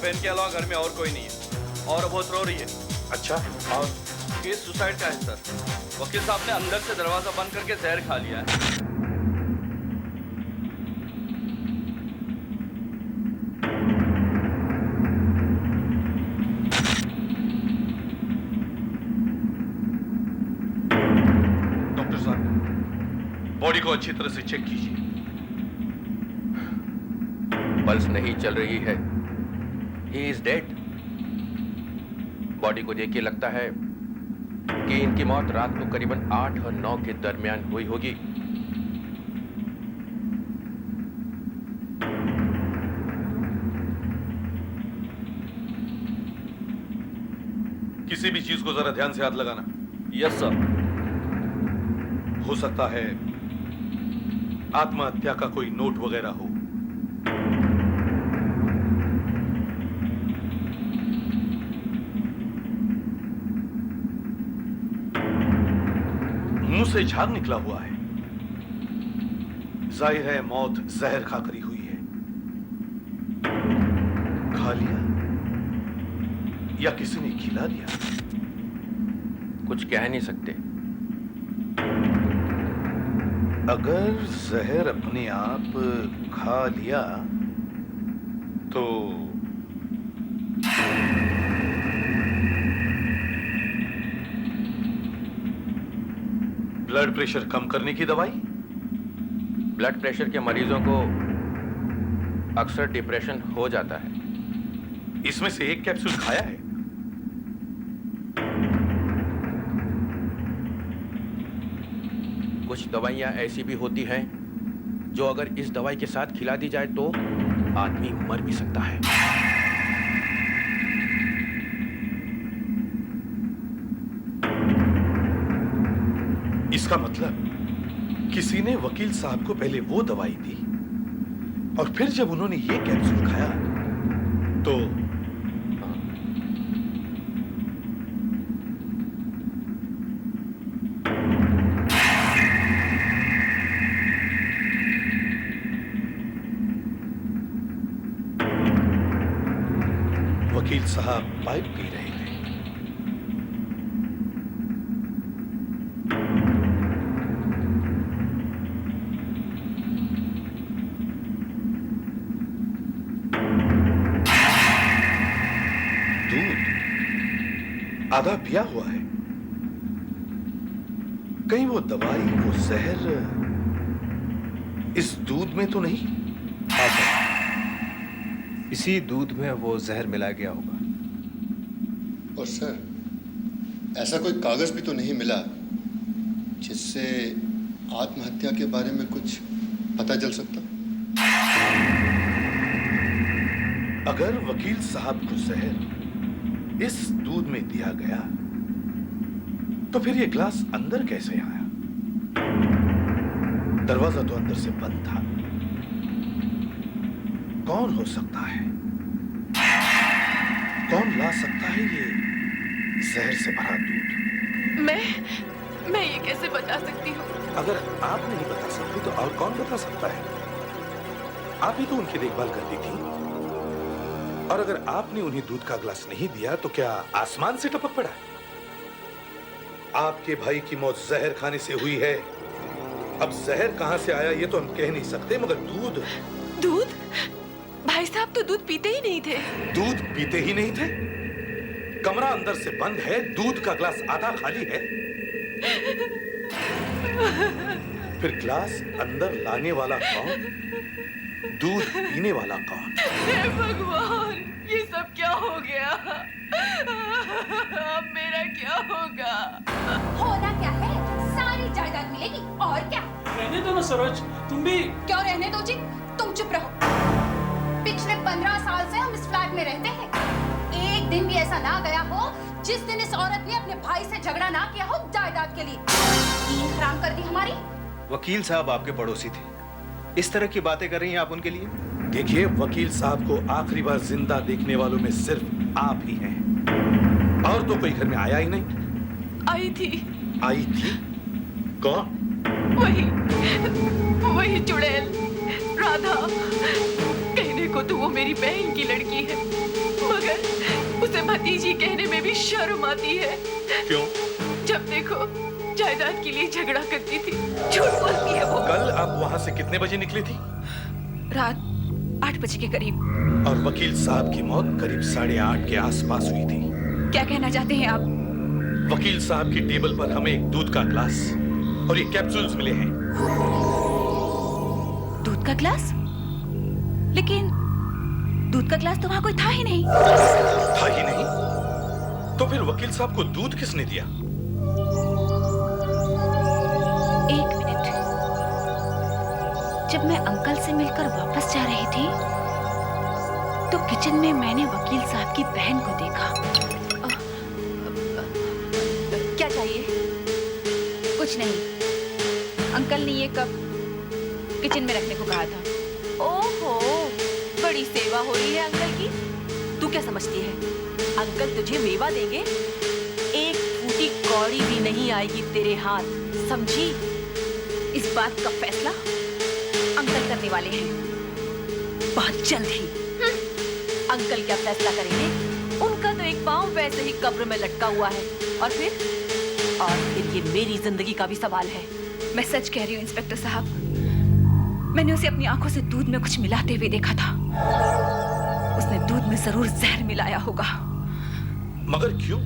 बहन के अलावा घर में और कोई नहीं है और बहुत रो रही है। अच्छा, और केस सुसाइड का है सर। वकील साहब ने अंदर से दरवाजा बंद करके जहर खा लिया है। डॉक्टर साहब, बॉडी को अच्छी तरह से चेक कीजिए। पल्स नहीं चल रही है। He is dead. बॉडी को देख के लगता है कि इनकी मौत रात को करीबन 8 और 9 के दरमियान हुई होगी। किसी भी चीज को जरा ध्यान से हाथ लगाना। Yes sir. हो सकता है आत्महत्या का कोई नोट वगैरह हो। मुंह से झाग निकला हुआ है। जाहिर है मौत जहर खाकर ही हुई है। खा लिया या किसी ने खिला दिया? कुछ कह नहीं सकते। अगर जहर अपने आप खा लिया तो ब्लड प्रेशर कम करने की दवाई? ब्लड प्रेशर के मरीजों को अक्सर डिप्रेशन हो जाता है। इसमें से एक कैप्सूल खाया है? कुछ दवाइयां ऐसी भी होती हैं जो अगर इस दवाई के साथ खिला दी जाए तो आदमी मर भी सकता है। इसका मतलब किसी ने वकील साहब को पहले वो दवाई दी और फिर जब उन्होंने ये कैप्सूल खाया तो वकील साहब पाइप पी रहे थे। दूध आधा पिया हुआ है। कहीं वो दवाई, वो जहर इस दूध में तो नहीं? हाँ सर, इसी दूध में वो जहर मिला गया होगा। और सर, ऐसा कोई कागज भी तो नहीं मिला जिससे आत्महत्या के बारे में कुछ पता चल सकता? अगर वकील साहब को जहर इस दूध में दिया गया तो फिर ये ग्लास अंदर कैसे आया? दरवाजा तो अंदर से बंद था। कौन हो सकता है? कौन ला सकता है ये जहर से भरा दूध? मैं ये कैसे बता सकती हूँ? अगर आप नहीं बता सकती तो और कौन बता सकता है? आप ही तो उनकी देखभाल करती थी। और अगर आपने उन्हें दूध का गिलास नहीं दिया तो क्या आसमान से टपक पड़ा? आपके भाई की मौत जहर खाने से हुई है। अब जहर कहां से आया ये तो हम कह नहीं सकते, मगर दूध भाई साहब तो दूध पीते ही नहीं थे। दूध पीते ही नहीं थे? कमरा अंदर से बंद है, दूध का ग्लास आधा खाली है। फिर ग्लास अंदर लाने वाला कौन? दूध पीने वाला कौन? हे भगवान, ये सब क्या हो गया? अब मेरा क्या होगा? होना क्या है? सारी जायदाद मिलेगी और क्या? रहने दो ना सरोज, तुम भी। क्यों रहने दो जी? तुम चुप रहो। पिछले 15 साल से हम इस फ्लैट में रहते हैं। एक दिन भी ऐसा ना गया हो जिस दिन इस औरत ने अपने भाई से झगड़ा ना किया हो जायदाद के लिए। नींद हराम कर दी हमारी। वकील साहब आपके पड़ोसी थे, इस तरह की बातें कर रही हैं आप उनके लिए? देखिए, वकील साहब को आखिरी बार जिंदा देखने वालों में सिर्फ आप ही हैं। और तो कोई घर में आया ही नहीं। आई थी। आई थी? कौन? वही चुड़ैल राधा। कहने देखो तो वो मेरी बहन की लड़की है, मगर उसे भतीजी कहने में भी शर्म आती है। क्यों? जब देखो जायदाद के लिए झगड़ा करती थी, झूठ बोलती है वो। कल आप वहां से कितने बजे निकली थी? रात 8 बजे के करीब। और वकील साहब की मौत करीब 8:30 के आसपास हुई थी। क्या कहना चाहते हैं आप? वकील साहब की टेबल पर हमें एक दूध का ग्लास और ये कैप्सूल्स मिले हैं। दूध का ग्लास? लेकिन दूध का ग्लास तो वहां कोई था ही नहीं। था ही नहीं? तो फिर वकील साहब को दूध किसने दिया? एक मिनट, जब मैं अंकल से मिलकर वापस जा रही थी तो किचन में मैंने वकील साहब की बहन को देखा। क्या चाहिए? कुछ नहीं, अंकल ने ये कप किचन में रखने को कहा था। ओहो, बड़ी सेवा हो रही है अंकल की। तू क्या समझती है, अंकल तुझे मेवा देंगे? एक फूटी कौड़ी भी नहीं आएगी तेरे हाथ, समझी? इस बात का फैसला अंकल करने वाले हैं, बहुत जल्द ही। अंकल क्या फैसला करेंगे? उनका तो एक पांव वैसे ही कब्र में लटका हुआ है। और फिर ये मेरी जिंदगी का भी सवाल है। मैं सच कह रही हूँ इंस्पेक्टर साहब, मैंने उसे अपनी आंखों से दूध में कुछ मिलाते हुए देखा था। उसने दूध में जरूर जहर मिलाया होगा। मगर क्यों?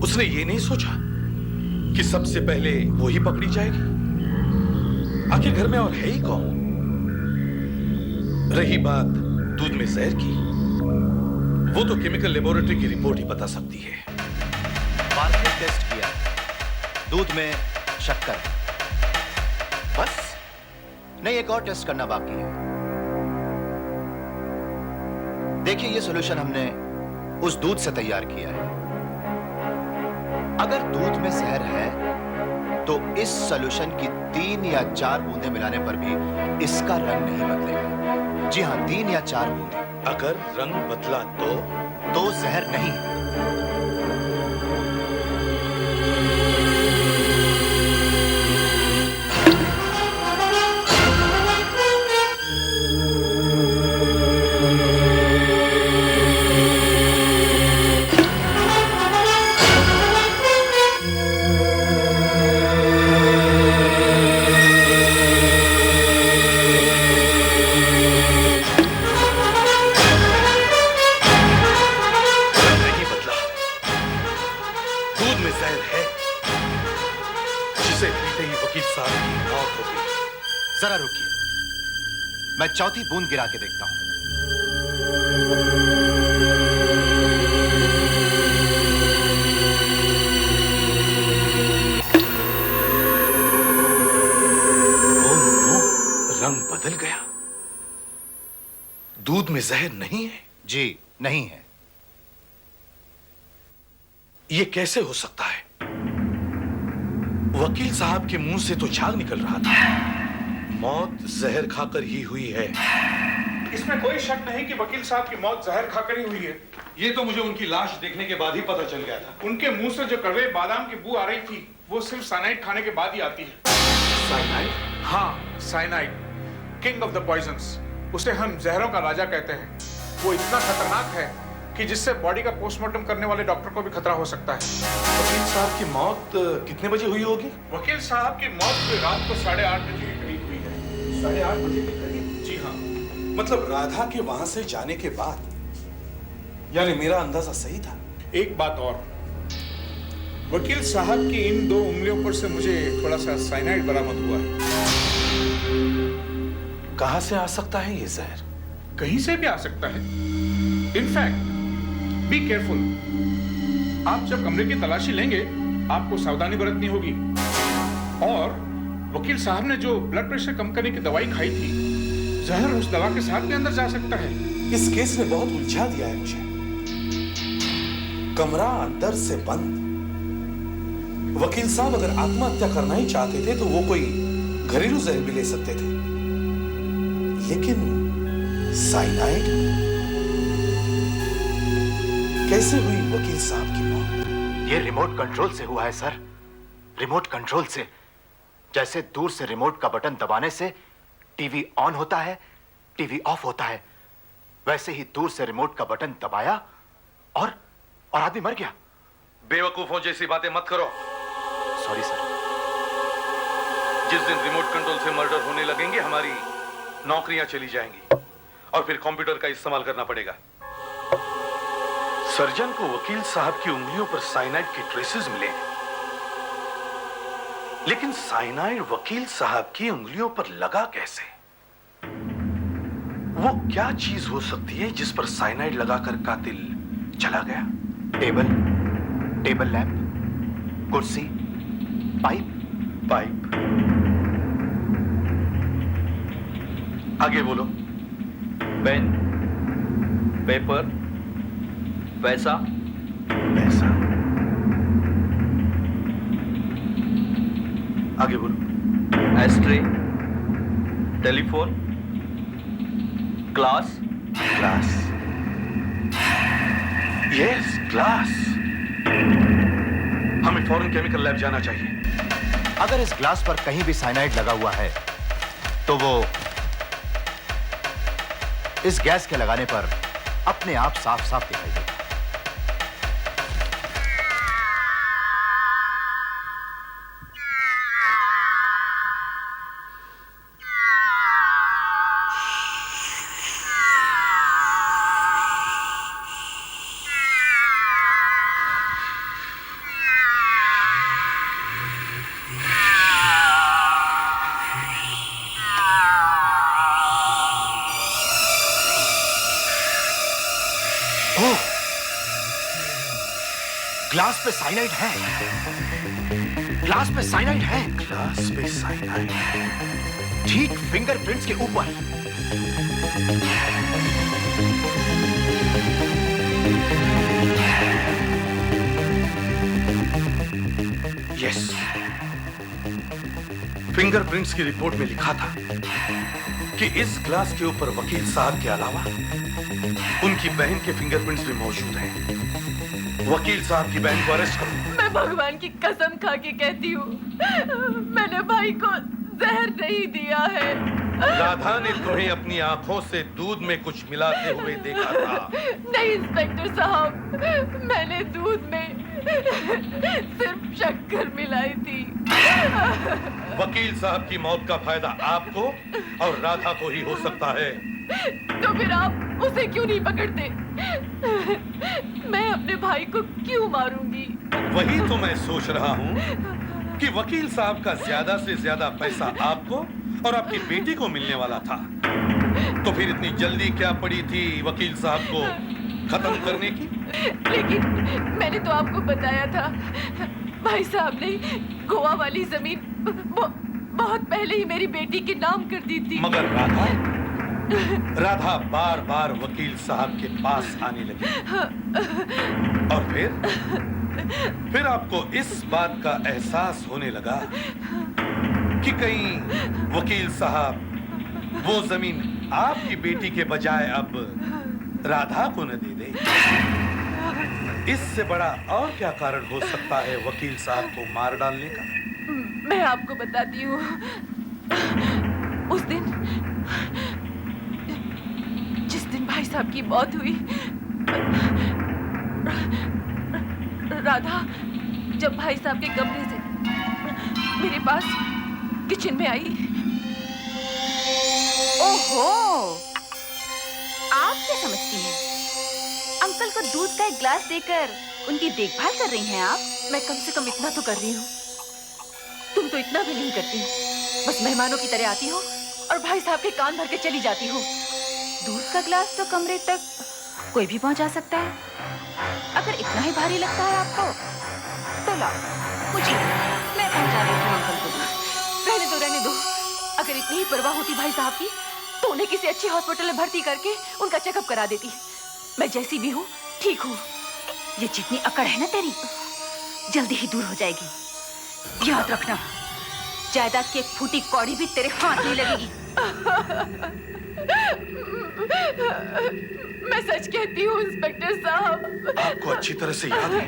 उसने ये नहीं सोचा कि सबसे पहले वो ही पकड़ी जाएगी? आखिर घर में और है ही कौन? रही बात दूध में जहर की, वो तो केमिकल लेबोरेटरी की रिपोर्ट ही बता सकती है। मार्केट टेस्ट किया, दूध में शक्कर। बस नहीं, एक और टेस्ट करना बाकी है। देखिए, ये सॉल्यूशन हमने उस दूध से तैयार किया है। अगर दूध में जहर है तो इस सॉल्यूशन की 3 या 4 बूंदें मिलाने पर भी इसका रंग नहीं बदलेगा। जी हाँ, 3 या 4 बूंदें। अगर रंग बदला तो जहर नहीं है। जरा रुकिए, मैं चौथी बूंद गिरा के देखता हूं। रंग बदल गया। दूध में जहर नहीं है? जी नहीं है। ये कैसे हो सकता है? वकील साहब के मुंह से तो झाग निकल रहा था। मौत जहर खाकर ही हुई है। इसमें कोई शक नहीं कि वकील साहब की मौत जहर खाकर ही हुई है। ये तो मुझे उनकी लाश देखने के बाद ही पता चल गया था। उनके मुंह से जो कड़वे बादाम की बू आ रही थी, वो सिर्फ साइनाइड खाने के बाद ही आती है। साइनाइड? हाँ, cyanide, king of the poisons. उसे हम जहरों का राजा कहते हैं। वो इतना खतरनाक है कि जिससे बॉडी का पोस्टमार्टम करने वाले डॉक्टर को भी खतरा हो सकता है। वकील साहब की मौत कितने बजे हुई होगी? वकील साहब की मौत रात को 8:30 बजे के करीब हुई है। 8:30 बजे के करीब? जी हाँ। मतलब राधा के वहां से जाने के बाद? यानी मेरा अंदाजा सही था। एक बात और, वकील साहब की इन 2 उंगलियों पर से मुझे थोड़ा सा साइनाइड बरामद हुआ है। कहां से आ सकता है ये जहर? कहीं से भी आ सकता है। In fact be careful. आप जब कमरे की तलाशी लेंगे, आपको सावधानी बरतनी होगी। और वकील साहब ने जो ब्लड प्रेशर कम करने की दवाई खाई थी, जहर उस दवा के साथ भी अंदर जा सकता है। इस केस ने बहुत उलझा दिया है मुझे। कमरा अंदर से बंद। वकील साहब अगर आत्महत्या करना ही चाहते थे तो वो कोई घरेलू जहर भी ले सकते थे, लेकिन साइनाइड? कैसे हुई वकील साहब की मौत? ये रिमोट कंट्रोल से हुआ है सर, रिमोट कंट्रोल से। जैसे दूर से रिमोट का बटन दबाने से टीवी ऑन होता है, टीवी ऑफ होता है, वैसे ही दूर से रिमोट का बटन दबाया और आदमी मर गया। बेवकूफों जैसी बातें मत करो। Sorry sir. जिस दिन रिमोट कंट्रोल से मर्डर होने लगेंगे हमारी नौकरियां चली जाएंगी और फिर कंप्यूटर का इस्तेमाल करना पड़ेगा। सर्जन को वकील साहब की उंगलियों पर साइनाइड के ट्रेसेस मिले, लेकिन साइनाइड वकील साहब की उंगलियों पर लगा कैसे? वो क्या चीज हो सकती है जिस पर साइनाइड लगाकर कातिल चला गया? टेबल लैंप, कुर्सी, पाइप। आगे बोलो। पेन, पेपर, पैसा। आगे बोलो। Ashtray, telephone, glass. Yes, glass. हमें फौरन केमिकल लैब जाना चाहिए। अगर इस ग्लास पर कहीं भी साइनाइड लगा हुआ है तो वो इस गैस के लगाने पर अपने आप साफ साफ दिखाई देगा। ग्लास पे साइनाइड है। ग्लास पे साइनाइड। ठीक फिंगरप्रिंट्स के ऊपर। यस, फिंगरप्रिंट्स की रिपोर्ट में लिखा था कि इस ग्लास के ऊपर वकील साहब के अलावा उनकी बहन के फिंगरप्रिंट्स भी मौजूद हैं। वकील साहब की बहन को अरेस्ट करो। मैं भगवान की कसम खा के कहती हूँ, मैंने भाई को जहर नहीं दिया है। राधा ने तुम्हें अपनी आंखों से दूध में कुछ मिलाते हुए देखा था। नहीं इंस्पेक्टर साहब, मैंने दूध में सिर्फ शक्कर मिलाई थी। वकील साहब की मौत का फायदा आपको और राधा को ही हो सकता है। तो फिर आप उसे क्यों नहीं पकड़ते? मैं अपने भाई को क्यों मारूंगी? वही तो मैं सोच रहा हूँ कि वकील साहब का ज्यादा से ज्यादा पैसा आपको और आपकी बेटी को मिलने वाला था, तो फिर इतनी जल्दी क्या पड़ी थी वकील साहब को खत्म करने की? लेकिन मैंने तो आपको बताया था, भाई साहब ने गोवा वाली जमीन बहुत पहले ही मेरी बेटी के नाम कर दी थी। मगर राधा बार बार वकील साहब के पास आने लगी और फिर आपको इस बात का एहसास होने लगा कि कहीं वकील साहब वो जमीन आपकी बेटी के बजाय अब राधा को न दे दे। इससे बड़ा और क्या कारण हो सकता है वकील साहब को मार डालने का? मैं आपको बताती हूँ। उस दिन जिस दिन भाई साहब की मौत हुई, राधा जब भाई साहब के कमरे से मेरे पास किचन में आई। ओहो, आप क्या समझती हैं? अंकल को दूध का एक ग्लास देकर उनकी देखभाल कर रही हैं आप? मैं कम से कम इतना तो कर रही हूँ, तुम तो इतना भी नहीं करती। बस मेहमानों की तरह आती हो और भाई साहब के कान भर के चली जाती हो। दूध का ग्लास तो कमरे तक कोई भी पहुंचा सकता है। अगर इतना ही भारी लगता है आपको तो लाओ, मुझे मैं पहुंचा देती हूँ अंकल को दूध। रहने दो। अगर इतनी ही परवाह होती भाई साहब की तो उन्हें किसी अच्छी हॉस्पिटल में भर्ती करके उनका चेकअप करा देती। मैं जैसी भी हूँ ठीक हूँ। ये जितनी अकड़ है ना तेरी, जल्दी ही दूर हो जाएगी। याद रखना, जायदाद की एक फूटी कौड़ी भी तेरे हाथ नहीं लगेगी। मैं सच कहती हूँ इंस्पेक्टर साहब। आपको अच्छी तरह से याद है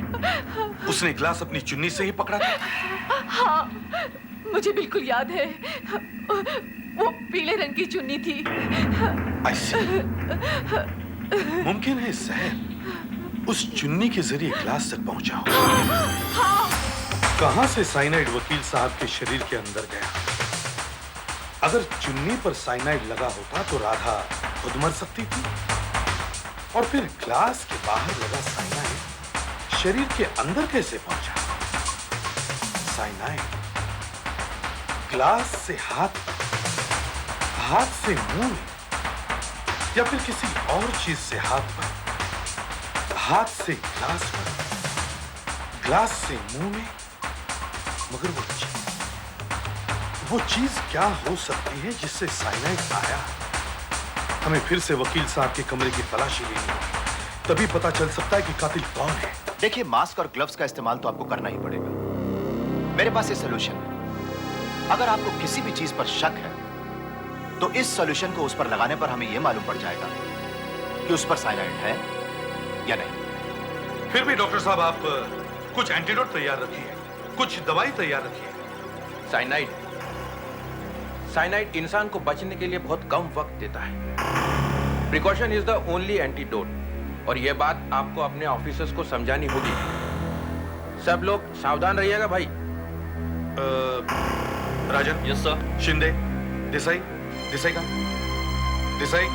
उसने ग्लास अपनी चुन्नी से ही पकड़ा था? हाँ, मुझे बिल्कुल याद है। वो पीले रंग की चुन्नी थी। I see. मुमकिन है जहर उस चुन्नी के जरिए ग्लास तक पहुंचा हो। कहां से साइनाइड वकील साहब के शरीर के अंदर गया? अगर चुन्नी पर साइनाइड लगा होता तो राधा खुद मर सकती थी, और फिर ग्लास के बाहर लगा साइनाइड शरीर के अंदर कैसे पहुंचा? साइनाइड ग्लास से हाथ से मुंह में, या फिर किसी और चीज से हाथ से ग्लास पर, ग्लास से मुंह में। मगर वो चीज क्या हो सकती है जिससे साइनाइड आया? हमें फिर से वकील साहब के कमरे की तलाशी लेनी होगी, तभी पता चल सकता है कि कातिल कौन है। देखिए, मास्क और ग्लव्स का इस्तेमाल तो आपको करना ही पड़ेगा। मेरे पास ये सॉल्यूशन है। अगर आपको किसी भी चीज पर शक है तो इस सॉल्यूशन को उस पर लगाने पर हमें यह मालूम पड़ जाएगा कि उस पर साइनाइड है या नहीं। फिर भी डॉक्टर साहब, आप कुछ एंटीडोट तैयार रखिए, कुछ दवाई तैयार रखिए। साइनाइड इंसान को बचने के लिए बहुत कम वक्त देता है। Precaution is the only antidote, और यह बात आपको अपने ऑफिसर्स को समझानी होगी। सब लोग सावधान रहिएगा भाई। राजन। Yes sir. शिंदे, देसाई का देसाई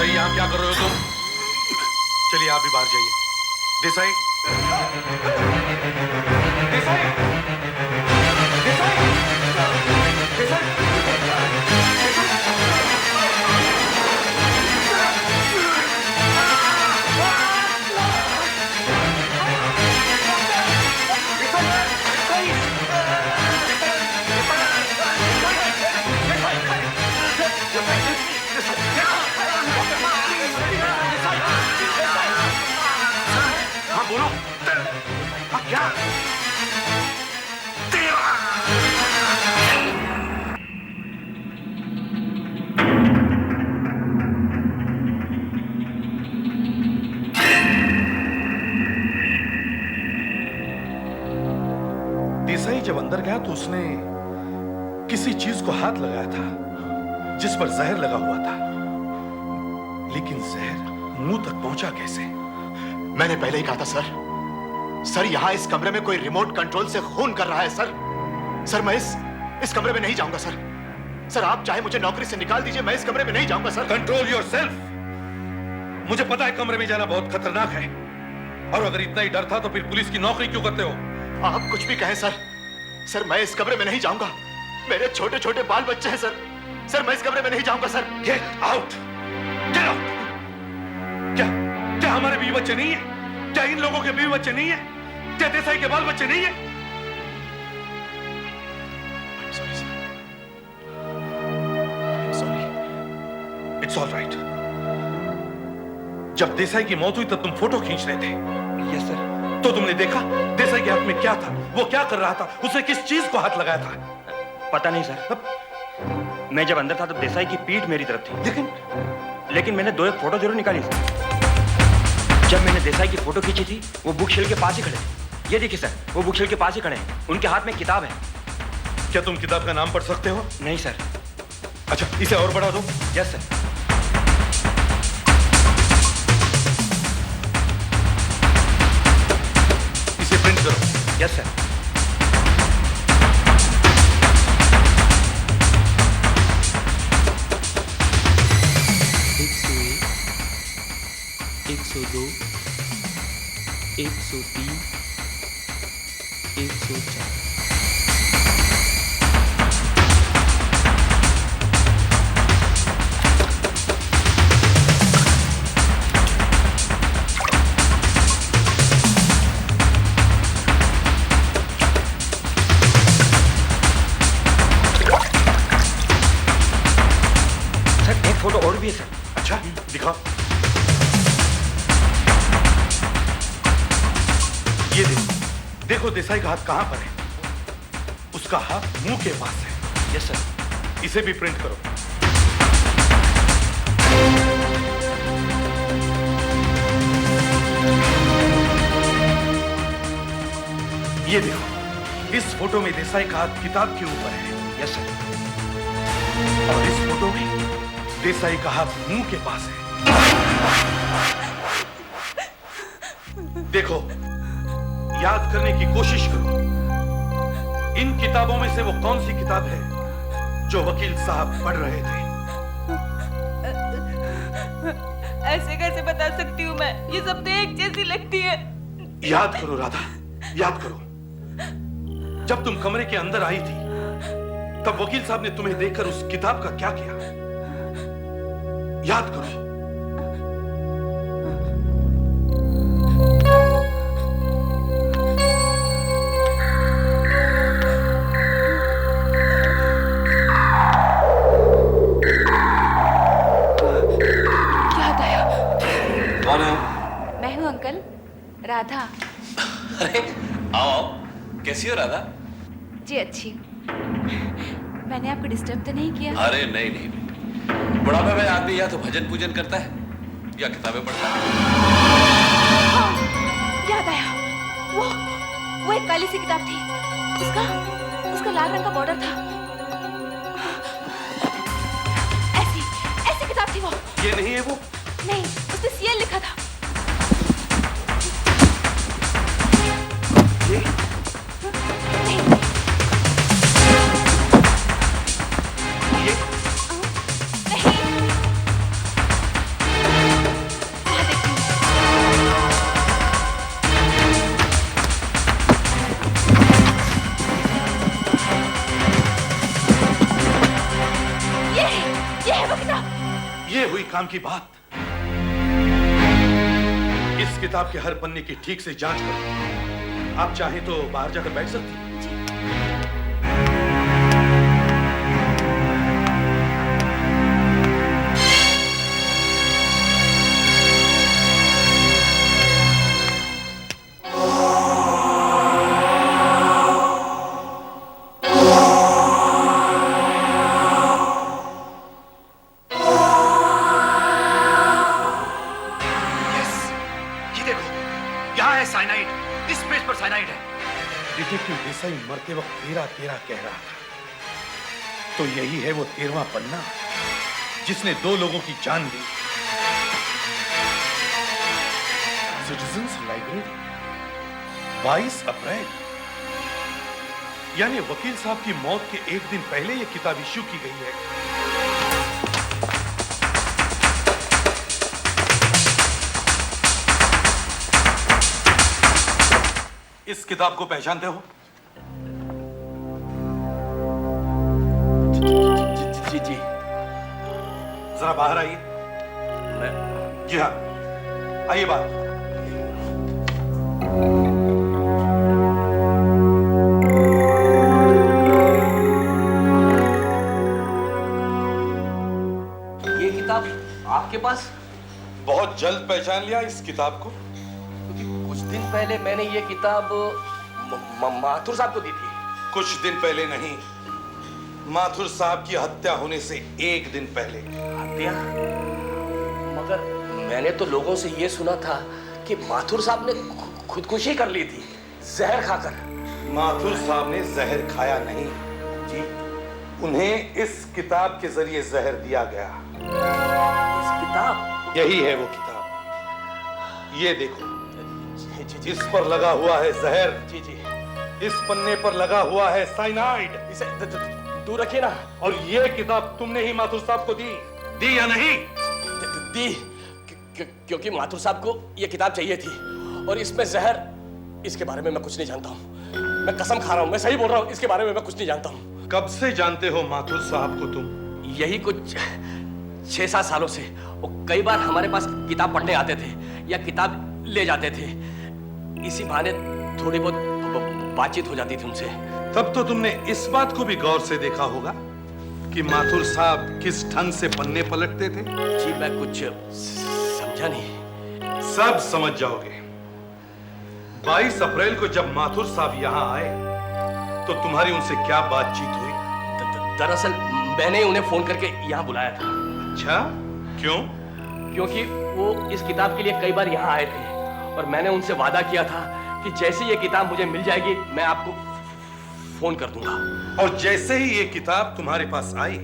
यहाँ क्या कर रहे हो तुम? चलिए आप भी बाहर जाइए। देसाई देसाई जब अंदर गया तो उसने किसी चीज को हाथ लगाया था जिस पर जहर लगा हुआ था, लेकिन जहर मुंह तक पहुंचा कैसे? मैंने पहले ही कहा था सर, यहां इस कमरे में कोई रिमोट कंट्रोल से खून कर रहा है सर। मैं इस कमरे में नहीं जाऊंगा सर। आप चाहे मुझे नौकरी से निकाल दीजिए, मैं इस कमरे में नहीं जाऊंगा सर। Control yourself. मुझे पता है कमरे में जाना बहुत खतरनाक है, और अगर इतना ही डर था तो फिर पुलिस की नौकरी क्यों करते हो? आप कुछ भी कहें सर, मैं इस कमरे में नहीं जाऊंगा। मेरे छोटे छोटे बाल बच्चे हैं सर, मैं इस कमरे में नहीं जाऊंगा sir. Get out, get out. क्या हमारे बीवी बच्चे नहीं है? क्या इन लोगों के बीवी बच्चे नहीं है? क्या देसाई के बाल बच्चे नहीं है? It's all right. जब देसाई की मौत हुई तब तुम फोटो खींच रहे थे। Yes sir. तो तुमने देखा देसाई के हाथ में क्या था? वो क्या कर रहा था? उसने किस चीज को हाथ लगाया था? पता नहीं सर। मैं जब अंदर था तब देसाई की पीठ मेरी तरफ थी, लेकिन मैंने 2 एक फोटो जरूर निकाली सर। जब मैंने देसाई की फोटो खींची थी वो बुक शेल्फ के पास ही खड़े। ये देखिए सर, वो बुक शेल्फ के पास ही खड़े हैं। उनके हाथ में किताब है। क्या तुम किताब का नाम पढ़ सकते हो? नहीं सर। अच्छा, इसे और बढ़ा दो। Yes sir. इसे प्रिंट करो। Yes sir. फोटो और भी है सर। अच्छा, दिखाओ। ये देखो देसाई का हाथ कहां पर है? उसका हाथ मुंह के पास है। Yes sir. इसे भी प्रिंट करो। ये देखो, इस फोटो फोटो में देसाई का हाथ किताब के ऊपर है। Yes sir. और इस फोटो में देसाई का हाथ मुंह के पास है। देखो, याद करने की कोशिश करो, इन किताबों में से वो कौन सी किताब है जो वकील साहब पढ़ रहे थे? ऐसे कैसे बता सकती हूँ मैं? ये सब तो एक जैसी लगती है। याद करो राधा, याद करो। जब तुम कमरे के अंदर आई थी, तब वकील साहब ने तुम्हें देखकर उस किताब का क्या किया? याद करो। याद आया। कौन है? मैं हूँ अंकल, राधा। अरे आओ आओ, कैसी हो राधा? जी अच्छी। मैंने आपको डिस्टर्ब तो नहीं किया? अरे नहीं नहीं, बुढ़ापे में आदमी या तो भजन पूजन करता है या किताबें पढ़ता है। हाँ, याद आया। वो एक काली सी किताब थी। उसका लाल रंग का बॉर्डर था। ऐसी किताब थी वो। ये नहीं है वो? नहीं, उसमें सीएल लिखा था। ये? नहीं। ये? नहीं। वहाँ देखिए। ये है वो किताब। ये हुई काम की बात। इस किताब के हर पन्ने की ठीक से जांच करो। आप चाहें तो बाहर जाकर बैठ सकती हैं। डिटेक्टिव देसाई मरते वक्त 13-13 कह रहा था, तो यही है वो 13वां पन्ना जिसने 2 लोगों की जान ली। सिटीजन्स लाइब्रेरी, 22 अप्रैल, यानी वकील साहब की मौत के एक दिन पहले ये किताब इश्यू की गई है। इस किताब को पहचानते हो? जी। जरा बाहर आइए। जी हाँ, आइए बाहर। ये किताब आपके पास? बहुत जल्द पहचान लिया इस किताब को? कुछ दिन पहले मैंने ये किताब माथुर साहब को दी थी। कुछ दिन पहले नहीं, माथुर साहब की हत्या होने से एक दिन पहले। हत्या? मगर मैंने तो लोगों से ये सुना था कि माथुर साहब ने खुदकुशी कर ली थी, जहर खाकर। माथुर साहब ने जहर खाया नहीं जी, उन्हें इस किताब के जरिए जहर दिया गया। इस किताब? यही है वो किताब। ये देखो, इस पर लगा हुआ है जहर। जी। इस पन्ने पर लगा हुआ है साइनाइड। इसे दूर रखिए ना। और ये किताब तुमने ही माथुर साहब को दी या नहीं? दी, क्योंकि माथुर साहब को ये किताब चाहिए थी, और इसमें जहर, इसके बारे में मैं कुछ नहीं जानता हूँ। मैं कसम खा रहा हूँ, मैं सही बोल रहा हूँ, इसके बारे में मैं कुछ नहीं जानता हूँ। कब से जानते हो माथुर साहब को तुम? यही कुछ 6-7 सालों से। वो कई बार हमारे पास किताब पढ़ने आते थे या किताब ले जाते थे। इसी बहाने थोड़ी बहुत बातचीत हो जाती थी उनसे। तब तो तुमने इस बात को भी गौर से देखा होगा कि माथुर साहब किस ढंग से पन्ने पलटते थे। जी मैं कुछ समझा नहीं। सब समझ जाओगे। 22 अप्रैल को जब माथुर साहब यहाँ आए तो तुम्हारी उनसे क्या बातचीत हुई? दरअसल मैंने उन्हें फोन करके यहाँ बुलाया था। अच्छा, क्यों? क्योंकि वो इस किताब के लिए कई बार यहाँ आए थे और मैंने उनसे वादा किया था कि जैसे ये किताब मुझे मिल जाएगी मैं आपको फोन कर दूंगा। और जैसे ही ये किताब तुम्हारे पास आई,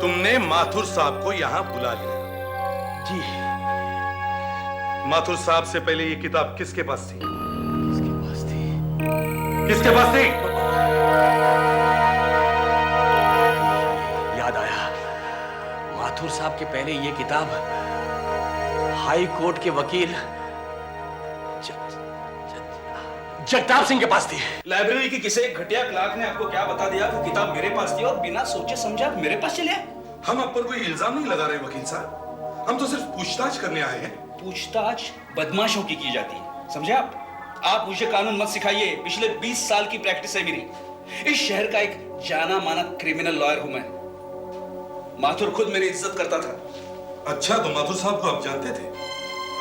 तुमने माथुर साहब को यहां बुला लिया। जी। माथुर साहब से पहले ये किताब किसके पास थी? किसके पास थी? किसके पास थी? याद आया, माथुर साहब के पहले ये किताब हाई कोर्ट के वकील जगताप सिंह के पास थी। लाइब्रेरी के किसी घटिया क्लार्क ने आपको क्या बता दिया कि किताब मेरे पास थी और बिना सोचे समझे आप मेरे पास चले आए? हम आप पर कोई इल्जाम नहीं लगा रहे वकील साहब, हम तो सिर्फ पूछताछ करने आए हैं। पूछताछ बदमाशों की जाती है, समझे आप मुझे कानून मत सिखाइए। पिछले 20 साल की प्रैक्टिस है मेरी। इस शहर का एक जाना माना क्रिमिनल लॉयर हूं मैं। माथुर खुद मेरी इज्जत करता था। अच्छा, तो माथुर साहब को आप जानते थे?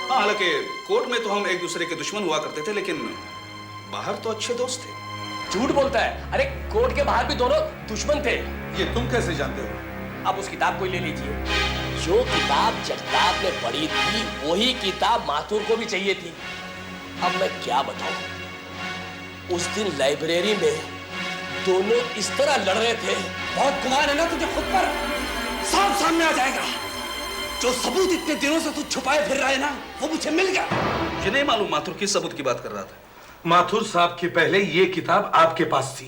हाँ, हालांकि कोर्ट में तो हम एक दूसरे के दुश्मन हुआ करते थे, लेकिन बाहर तो अच्छे दोस्त थे। झूठ बोलता है। अरे कोर्ट के बाहर भी दोनों दुश्मन थे। ये तुम कैसे जानते हो? अब उस किताब को ही ले लीजिए। जो किताब जगताप ने पढ़ी थी वही किताब माथुर को भी चाहिए थी। अब मैं क्या बताऊं, उस दिन लाइब्रेरी में दोनों इस तरह लड़ रहे थे। बहुत गुमान है ना तुझे खुद पर, साफ सामने आ जाएगा। जो सबूत इतने दिनों से तू छुपाए फिर रहा है ना, वो मुझे मिल गया। मुझे नहीं मालूम माथुर किस सबूत की बात कर रहा था। माथुर साहब के पहले ये किताब आपके पास थी।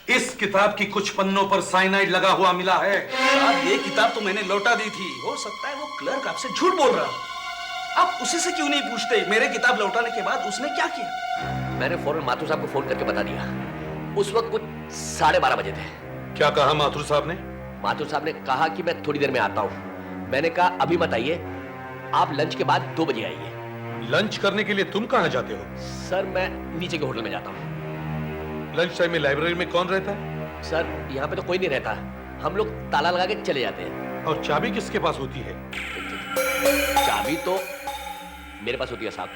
इस किताब की कुछ पन्नों पर साइनाइड लगा हुआ मिला है। ये किताब तो मैंने लौटा दी थी। हो सकता है वो क्लर्क आपसे झूठ बोल रहा। आप उसी से क्यों नहीं पूछते मेरे किताब लौटाने के बाद उसने क्या किया? मैंने फौरन माथुर साहब को फोन करके बता दिया। उस वक्त कुछ 12:30 बजे थे। क्या कहा माथुर साहब ने? माथुर साहब ने कहा कि मैं थोड़ी देर में आता हूं। मैंने कहा अभी मत आइए, आप लंच के बाद 2 बजे आइए। लंच करने के लिए तुम कहां जाते हो? सर मैं नीचे के होटल में जाता हूं। लंच टाइम में लाइब्रेरी में कौन रहता है? सर यहाँ पे तो कोई नहीं रहता, हम लोग ताला लगा के चले जाते हैं। और चाबी किसके पास होती है? चाबी तो मेरे पास होती है साहब।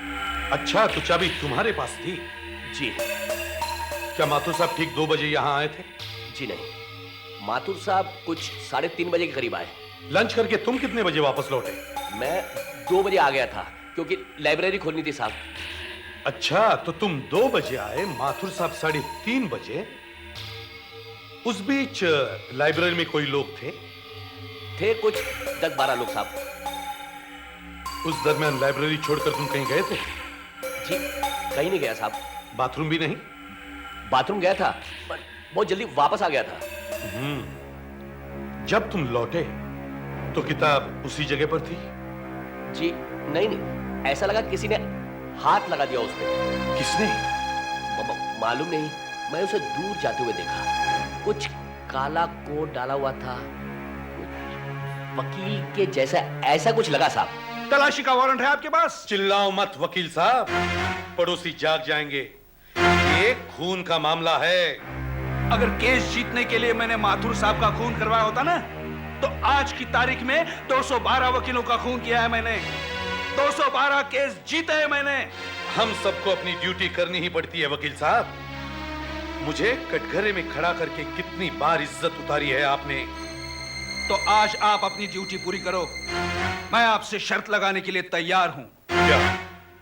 अच्छा, तो चाबी तुम्हारे पास थी? जी। क्या माथुर साहब ठीक 2 बजे यहाँ आए थे? जी नहीं, माथुर साहब कुछ 3:30 बजे के करीब आए। लंच करके तुम कितने बजे वापस लौटे? मैं 2 बजे आ गया था क्योंकि लाइब्रेरी खोलनी थी साहब। अच्छा, तो तुम 2 बजे आए, माथुर साहब 3:30 बजे। उस बीच लाइब्रेरी में कोई लोग थे? थे कुछ 10-12 लोग साहब। उस दरमियान लाइब्रेरी छोड़कर तुम कहीं गए थे? जी कहीं नहीं गया साहब। बाथरूम भी नहीं? बाथरूम गया था पर बहुत जल्दी वापस आ गया था। जब तुम लौटे तो किताब उसी जगह पर थी? जी नहीं, ऐसा लगा किसी ने हाथ लगा दिया उस पे। किसने? मालूम नहीं, मैं उसे दूर जाते हुए देखा। कुछ काला कोट डाला हुआ था, वकील के जैसा, ऐसा कुछ लगा साहब। तलाशी का वारंट है आपके पास? चिल्लाओ मत वकील साहब, पड़ोसी जाग जाएंगे। ये खून का मामला है। अगर केस जीतने के लिए मैंने माथुर साहब का खून करवाया होता ना, तो आज की तारीख में 212 वकीलों का खून किया है मैंने। 212 केस जीते हैं मैंने। हम सबको अपनी ड्यूटी करनी ही पड़ती है वकील साहब। मुझे कटघरे में खड़ा करके कितनी बार इज्जत उतारी है आपने। तो आज आप अपनी ड्यूटी पूरी करो। मैं आपसे शर्त लगाने के लिए तैयार हूं। क्या?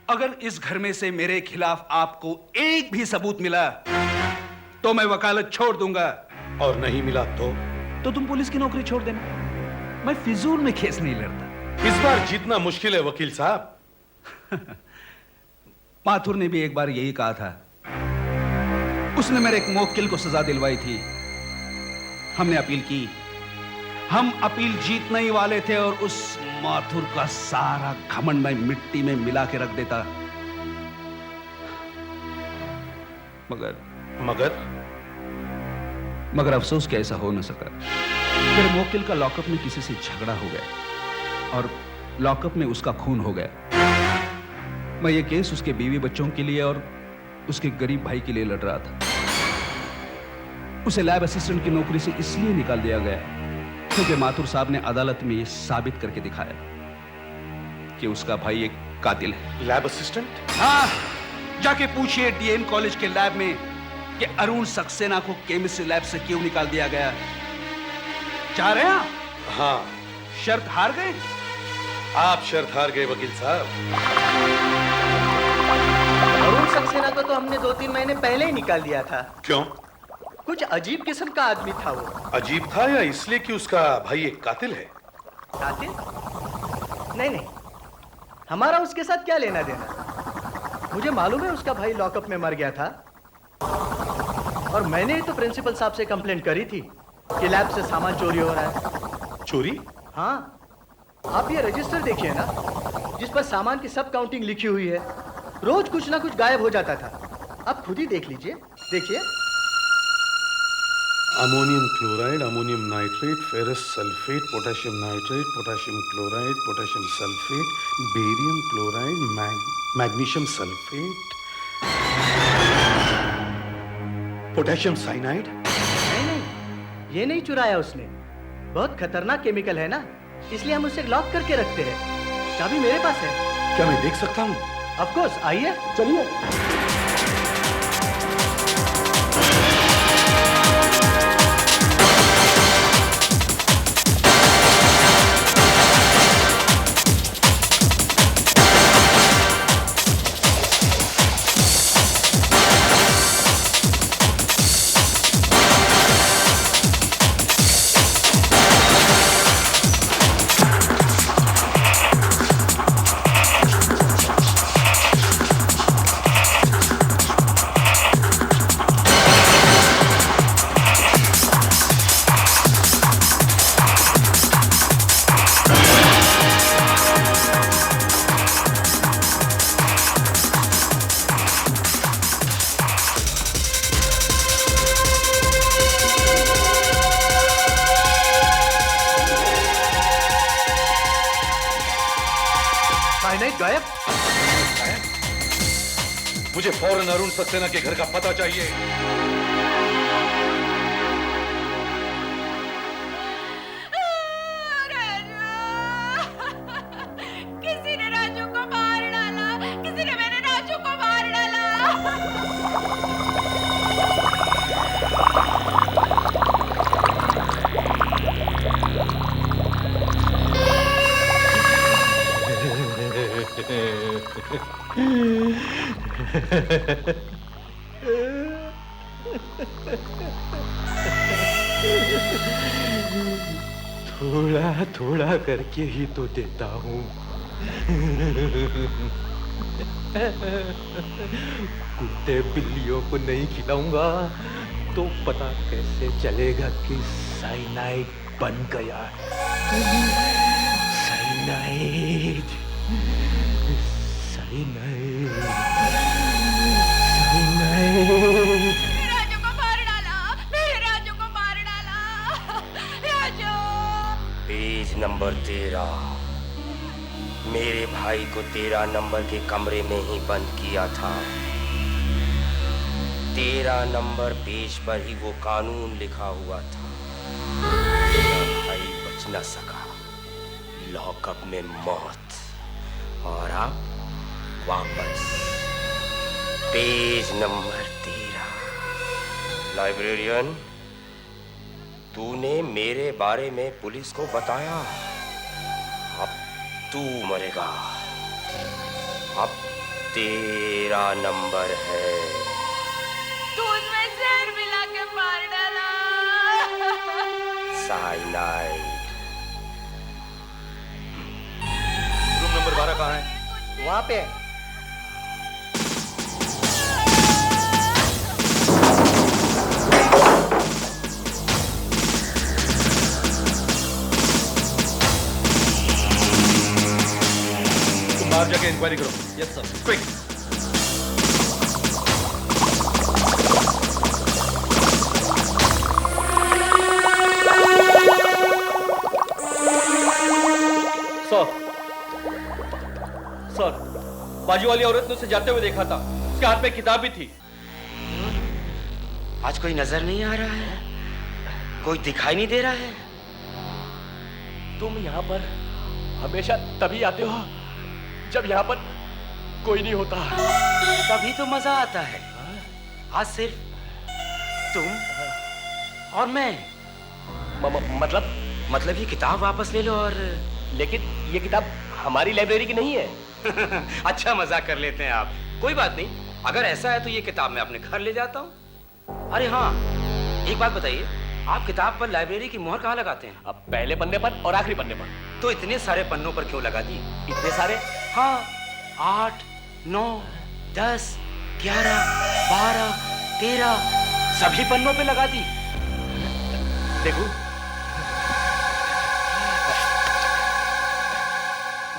अगर इस घर में से मेरे खिलाफ आपको एक भी सबूत मिला तो मैं वकालत छोड़ दूंगा। और नहीं मिला तो तुम पुलिस की नौकरी छोड़ देना। मैं फिजूल में केस नहीं लड़ता। इस बार जीतना मुश्किल है वकील साहब। माथुर ने भी एक बार यही कहा था। उसने मेरे एक मुवक्किल को सजा दिलवाई थी। हमने अपील की। हम अपील जीतने ही वाले थे और उस माथुर का सारा घमंड मैं मिट्टी में मिला के रख देता। मगर अफसोस कि ऐसा हो न सका। मेरे मुवक्किल का लॉकअप में किसी से झगड़ा हो गया और लॉकअप में उसका खून हो गया। मैं ये केस उसके बीवी बच्चों के लिए और उसके गरीब भाई के लिए लड़ रहा था। उसे लैब असिस्टेंट की नौकरी से इसलिए निकाल दिया गया क्योंकि माथुर साहब ने अदालत में यह साबित करके दिखाया कि उसका भाई एक कातिल है। Lab assistant? हाँ, जाके पूछिए डीएन कॉलेज के लैब में कि अरुण सक्सेना को केमिस्ट्री लैब से क्यों निकाल दिया गया। चाह रहे हैं आप? हाँ। शर्त हार गए? आप शर्त हार गए वकील साहब। अरुण सक्सेना को तो हमने 2-3 महीने पहले ही निकाल दिया था। क्यों? कुछ अजीब किस्म का आदमी था वो। अजीब था या इसलिए कि उसका भाई एक कातिल है? कातिल? नहीं, हमारा उसके साथ क्या लेना देना। मुझे मालूम है उसका भाई लॉकअप में मर गया था, और मैंने ही तो प्रिंसिपल साहब से कंप्लेंट करी थी कि लैब से सामान चोरी हो रहा है। चोरी? हाँ, आप ये रजिस्टर देखिए ना, जिस पर सामान की सब काउंटिंग लिखी हुई है। रोज कुछ ना कुछ गायब हो जाता था। आप खुद ही देख लीजिए, देखिए। Ammonium chloride, ammonium nitrate, ferrous sulphate, potassium nitrate, potassium chloride, potassium sulphate, barium chloride, magnesium sulphate, potassium cyanide. नहीं, ये नहीं चुराया उसने। बहुत खतरनाक केमिकल है ना, इसलिए हम उसे लॉक करके रखते हैं। चाबी मेरे पास है। क्या मैं देख सकता हूँ? ऑफ कोर्स, आइए, चलिए। गायब? मुझे फौरन अरुण सक्सेना के घर का पता चाहिए। किसी ने राजू को मार डाला, किसी ने मेरे राजू को मार डाला। थोड़ा थोड़ा करके ही तो देता हूँ। कुत्ते बिल्लियों को नहीं खिलाऊंगा तो पता कैसे चलेगा कि साइनाइड बन गया है। Cyanide, cyanide, cyanide. राजू को मार डाला, मेरे राजू को मार डाला। राजू। Page number 13। मेरे भाई को 13 नंबर के कमरे में ही बंद किया था। 13 नंबर पेज पर ही वो कानून लिखा हुआ था। मेरा भाई बच न सका, लॉकअप में मौत। और अब वापस पेज नंबर 13। लाइब्रेरियन, तूने मेरे बारे में पुलिस को बताया। अब तू मरेगा। अब 13 नंबर है। दूध में जहर मिला के मार डाला। साइनाइड। रूम नंबर 12 कहाँ है? वहां पे। तुम बाहर जाके इंक्वायरी करो। Yes sir. क्विक। सर, बाजू वाली औरत ने उसे जाते हुए देखा था। उसके हाथ में किताब भी थी। आज कोई नजर नहीं आ रहा है, कोई दिखाई नहीं दे रहा है। तुम यहाँ पर हमेशा तभी आते हो जब यहाँ पर कोई नहीं होता। तभी तो मजा आता है। आज सिर्फ तुम और मैं। मतलब ये किताब वापस ले लो। और लेकिन ये किताब हमारी लाइब्रेरी की नहीं है। अच्छा मजाक कर लेते हैं आप। कोई बात नहीं, अगर ऐसा है तो ये किताब मैं अपने घर ले जाता हूँ। अरे हाँ, एक बात बताइए, आप किताब पर लाइब्रेरी की मोहर कहाँ लगाते हैं? अब पहले पन्ने पर और आखिरी पन्ने पर। तो इतने सारे पन्नों पर क्यों लगा दी? इतने सारे? हाँ, 8, 9, 10, 11, 12, 13 सभी पन्नों पे लगा दी। देखो,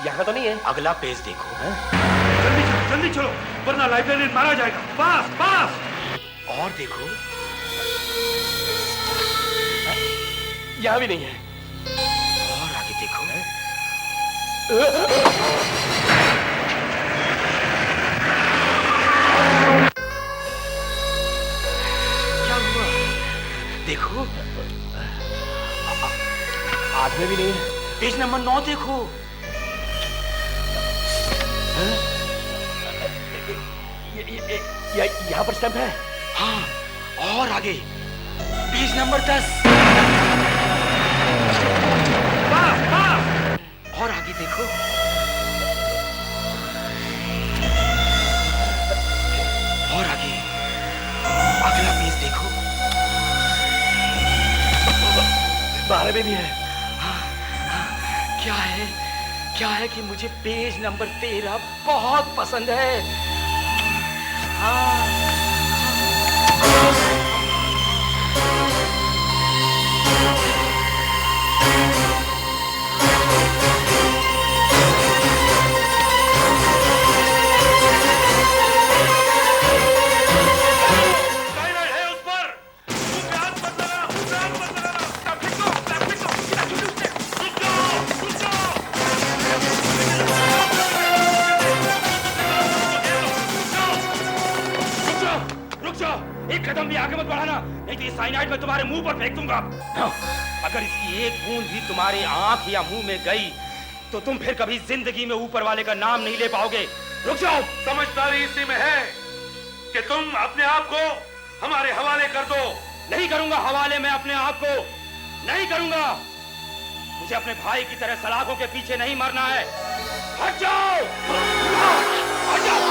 यहाँ तो नहीं है। अगला पेज देखो। जल्दी चलो वरना लाइब्रेरियन मारा जाएगा। पास पास। और देखो, यहाँ भी नहीं है। और आगे देखो। क्या हुआ? देखो, आज में भी नहीं है। पेज नंबर 9 देखो। यहाँ पर स्टैम्प है। हाँ, और आगे पेज नंबर 10। और आगे देखो। और आगे अगला पेज देखो। 12 में भी है। क्या है कि मुझे पेज नंबर 13 बहुत पसंद है। एक कदम भी आगे मत बढ़ाना, नहीं तो ये साइनाइड मैं तुम्हारे मुंह पर फेंक दूंगा। अगर इसकी एक बूंद भी तुम्हारी आंख या मुंह में गई तो तुम फिर कभी जिंदगी में ऊपर वाले का नाम नहीं ले पाओगे। रुक जाओ। समझदारी इसी में है कि तुम अपने आप को हमारे हवाले कर दो। नहीं करूंगा हवाले मैं अपने आप को, नहीं करूंगा। मुझे अपने भाई की तरह सलाखों के पीछे नहीं मरना है। हट जाओ, हट जाओ।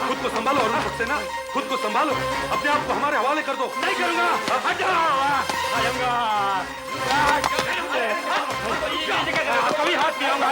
खुद को संभालो अरुण सक्सेना, खुद को संभालो। अपने आप को हमारे हवाले कर दो। नहीं करूंगा, हट जाओ। आ जाऊंगा, कभी हाथ नहीं आऊंगा।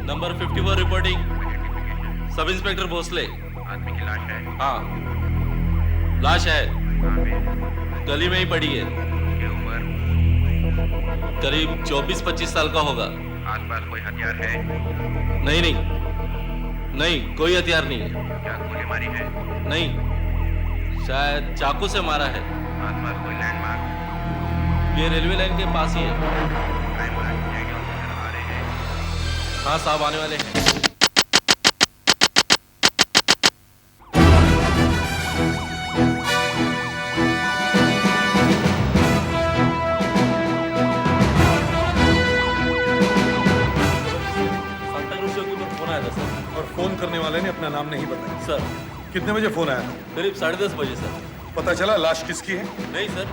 Number 54 reporting. Sub inspector Bhosle. आदमी की लाश है। हाँ, लाश है, गली में ही पड़ी है। उसकी उम्र करीब 24-25 साल का होगा। आसपास कोई हथियार है? नहीं नहीं नहीं, कोई हथियार नहीं है। क्या गोली मारी है? नहीं, शायद चाकू से मारा है। आसपास कोई लैंडमार्क? ये रेलवे लाइन के पास ही है। क्राइम ब्रांच जाएंगे ऑफिसर आ रहे हैं। हाँ साहब, आने वाले हैं। और फोन करने वाले ने अपना नाम नहीं बताया। सर कितने बजे फोन आया था? करीब 10:30 बजे सर। पता चला लाश किसकी है? नहीं सर,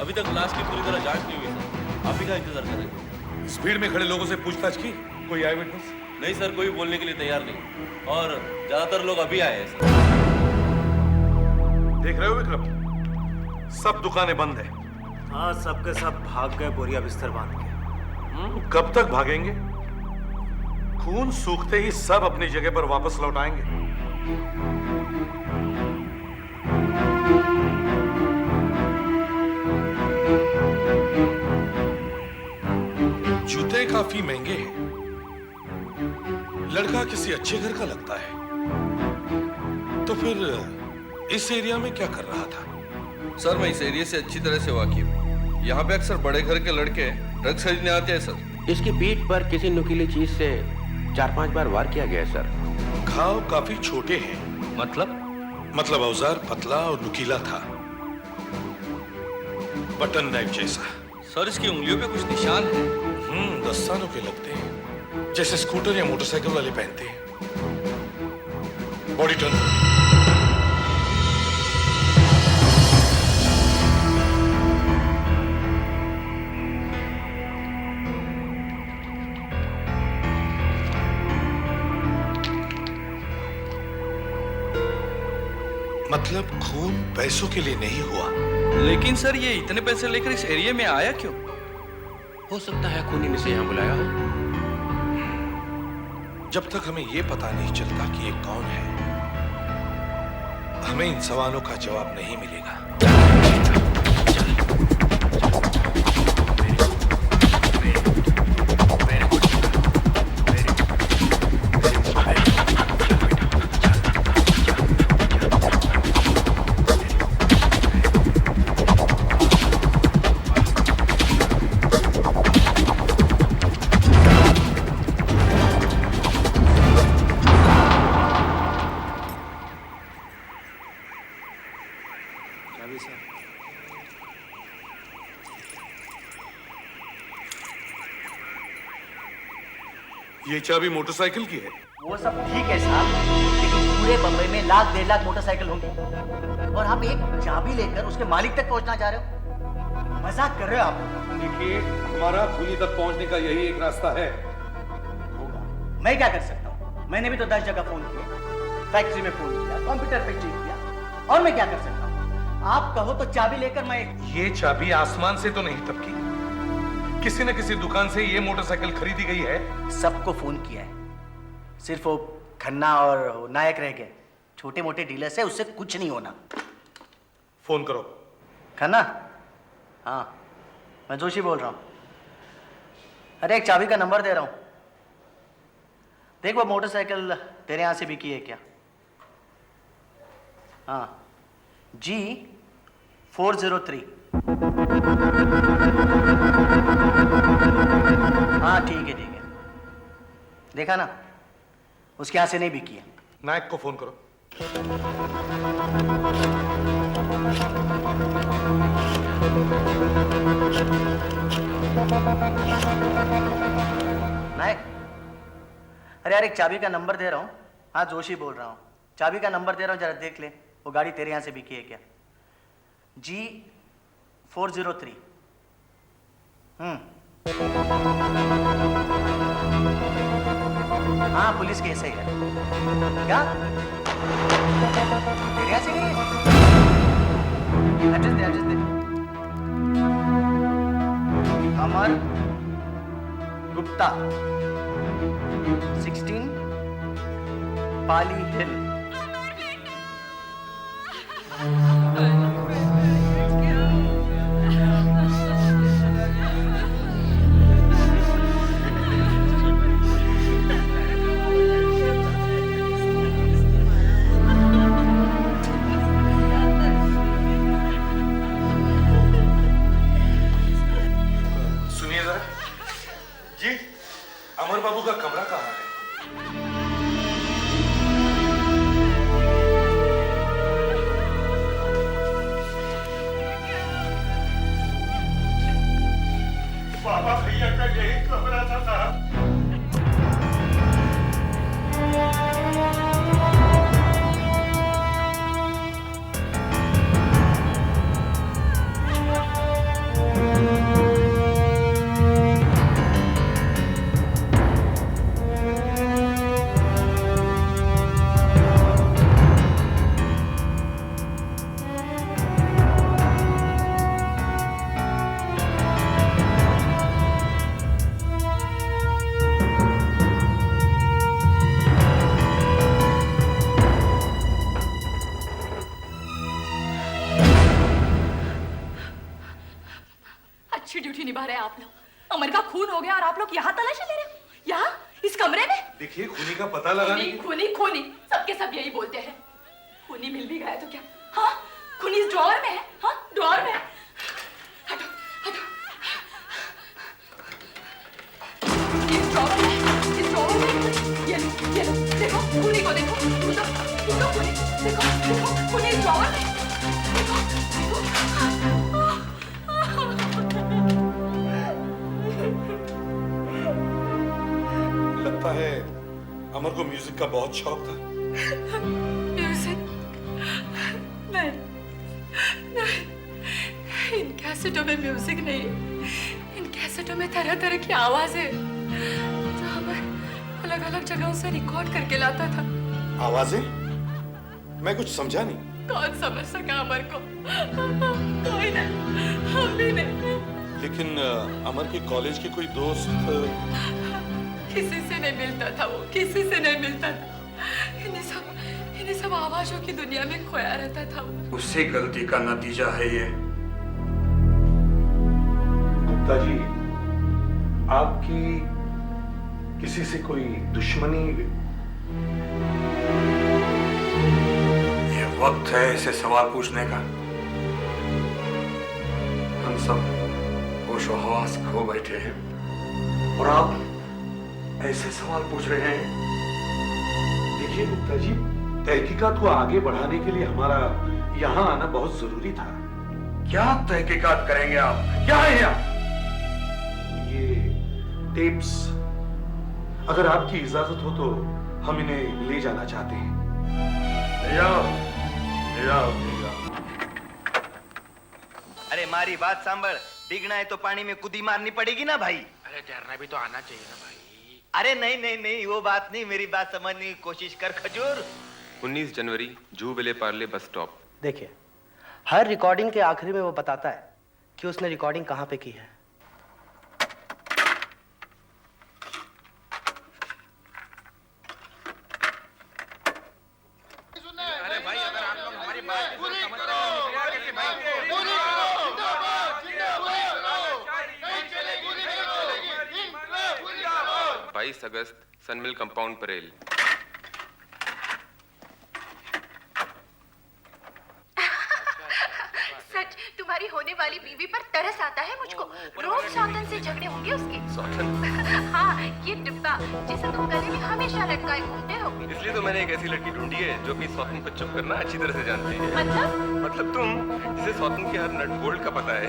अभी तक लाश की पूरी तरह जांच नहीं हुई सर। आप ही का इंतजार कर रहे हैं। इस भीड़ में खड़े लोगों से पूछताछ की? कोई आई विटनेस? नहीं सर, कोई बोलने के लिए तैयार नहीं, और ज्यादातर लोग अभी आए हैं सर। देख रहे हो विक्रम, सब दुकानें बंद है। हाँ, सबके सब भाग गए बोरिया बिस्तर बांध के। कब तक भागेंगे? खून सूखते ही सब अपनी जगह पर वापस लौट आएंगे। जूते काफी महंगे हैं। लड़का किसी अच्छे घर का लगता है, तो फिर इस एरिया में क्या कर रहा था? सर मैं इस एरिया से अच्छी तरह से वाकिफ हूँ। यहाँ पे अक्सर बड़े घर के लड़के ड्रग्स खरीदने आते हैं सर। इसकी पीठ पर किसी नुकीली चीज से 4-5 बार वार किया गया है सर। घाव काफी छोटे हैं। मतलब औजार पतला और नुकीला था, बटन नाइफ जैसा। सर इसकी उंगलियों पे कुछ निशान है। दस्तानों के लगते हैं, जैसे स्कूटर या मोटरसाइकिल वाले पहनते हैं। Body turn. मतलब खून पैसों के लिए नहीं हुआ। लेकिन सर ये इतने पैसे लेकर इस एरिया में आया क्यों? हो सकता है खूनी ने इसे यहाँ बुलाया हो। जब तक हमें ये पता नहीं चलता कि ये कौन है, हमें इन सवालों का जवाब नहीं मिलेगा। ये चाबी मोटरसाइकिल की है। वो सब ठीक है साहब, लेकिन पूरे बम्बई में 1-1.5 मोटरसाइकिल होंगी और आप एक चाबी लेकर उसके मालिक तक पहुंचना चाह रहे हो? मजाक कर रहे हो आप? देखिए, हमारा खूनी तक पहुंचने का यही एक रास्ता है। मैं क्या कर सकता हूँ? मैंने भी तो 10 जगह फोन किए, फैक्ट्री में फोन किया, कंप्यूटर पे चेक किया, और मैं क्या कर सकता हूँ? आप कहो तो चाबी लेकर मैं। ये चाबी आसमान से तो नहीं टपकी, किसी न किसी दुकान से ये मोटरसाइकिल खरीदी गई है। सबको फोन किया है, सिर्फ वो खन्ना और नायक रह गए। छोटे मोटे डीलर से उससे कुछ नहीं होना। फोन करो। खन्ना? हाँ, मैं जोशी बोल रहा हूँ। अरे एक चाबी का नंबर दे रहा हूँ, देख वो मोटरसाइकिल तेरे यहाँ से बिकी है क्या? हाँ, G403। हाँ ठीक है, देखा ना, उसके यहाँ से नहीं बिकी है। नायक को फोन करो। नायक, अरे यार एक चाबी का नंबर दे रहा हूँ। हाँ जोशी बोल रहा हूँ, चाबी का नंबर दे रहा हूँ, जरा देख ले वो गाड़ी तेरे यहाँ से बिकी है क्या? G403। हाँ पुलिस केस है यार। क्या तेरे यहाँ से गई है? एड्रेस दे। अमर गुप्ता, 16 पाली हिल। का कमरा कहाँ है? बाबा भैया का यही कमरा था साहब। अच्छी ड्यूटी निभा रहे हैं आप लोग। अमर का खून हो गया और आप लोग यहाँ तलाशी ले रहे हो? यहाँ इस कमरे में? देखिए खूनी का पता लगाने की। खूनी खूनी सबके सब यही बोलते हैं। खूनी मिल भी गया तो क्या? हाँ खूनी इस ड्रॉअर में है। हाँ ड्रॉअर में है। हटो हटो। इस ड्रॉअर में ये लो देखो खूनी को देखो। देखो खूनी देखो खूनी इस ड्रॉअर में। देखो लगता है अमर को म्यूजिक का बहुत शौक था। म्यूजिक? नहीं, इन कैसेटों में म्यूजिक नहीं है। इन कैसेटों में तरह तरह की आवाजें जो हमें अलग अलग जगहों से रिकॉर्ड करके लाता था। आवाजें? मैं कुछ समझा नहीं। कौन समझ सका अमर को? कोई नहीं, हम भी नहीं। लेकिन अमर के कॉलेज के कोई दोस्त किसी से नहीं मिलता था वो, किसी से नहीं मिलता था। इन्हीं सब आवाजों की दुनिया में खोया रहता था वो। उसी गलती का नतीजा है ये। गुप्ता जी, आपकी किसी से कोई दुश्मनी? ये वक्त है इसे सवाल पूछने का। हम सब होशो हवास खो बैठे हैं और आप ऐसे सवाल पूछ रहे हैं। देखिए गुप्ता जी, तहकीकात को आगे बढ़ाने के लिए हमारा यहाँ आना बहुत जरूरी था। क्या तहकीकात करेंगे आप? क्या है यहाँ? ये टेप्स, अगर आपकी इजाजत हो तो हम इन्हें ले जाना चाहते हैं। अरे मारी बात सांभर, डिगना है तो पानी में कूदी मारनी पड़ेगी ना भाई। अरे तैरना भी तो आना चाहिए ना भाई। अरे नहीं नहीं नहीं, वो बात नहीं, मेरी बात समझने की कोशिश कर खजूर। 19 जनवरी जू विले पार्ले बस स्टॉप। देखिए, हर रिकॉर्डिंग के आखिरी में वो बताता है कि उसने रिकॉर्डिंग कहाँ पे की है। अरे भाई, अगर आप लोग हमारी बात को समझते हो, 22 अगस्त सनमिल कंपाउंड परेल। सच, तुम्हारी होने वाली बीवी पर तरस आता है मुझको। रोज सौतन से झगड़े होंगे उसके। सौतन? हाँ, ये डिब्बा जिसे तुम गले में हमेशा लटकाए घूमते हो। इसलिए तो मैंने एक ऐसी लड़की ढूंढी है जो अपनी सौतन को चुप करना अच्छी तरह से जानती है। मतलब तुम, जिसे सौतन के हर नट बोल्ट का पता है।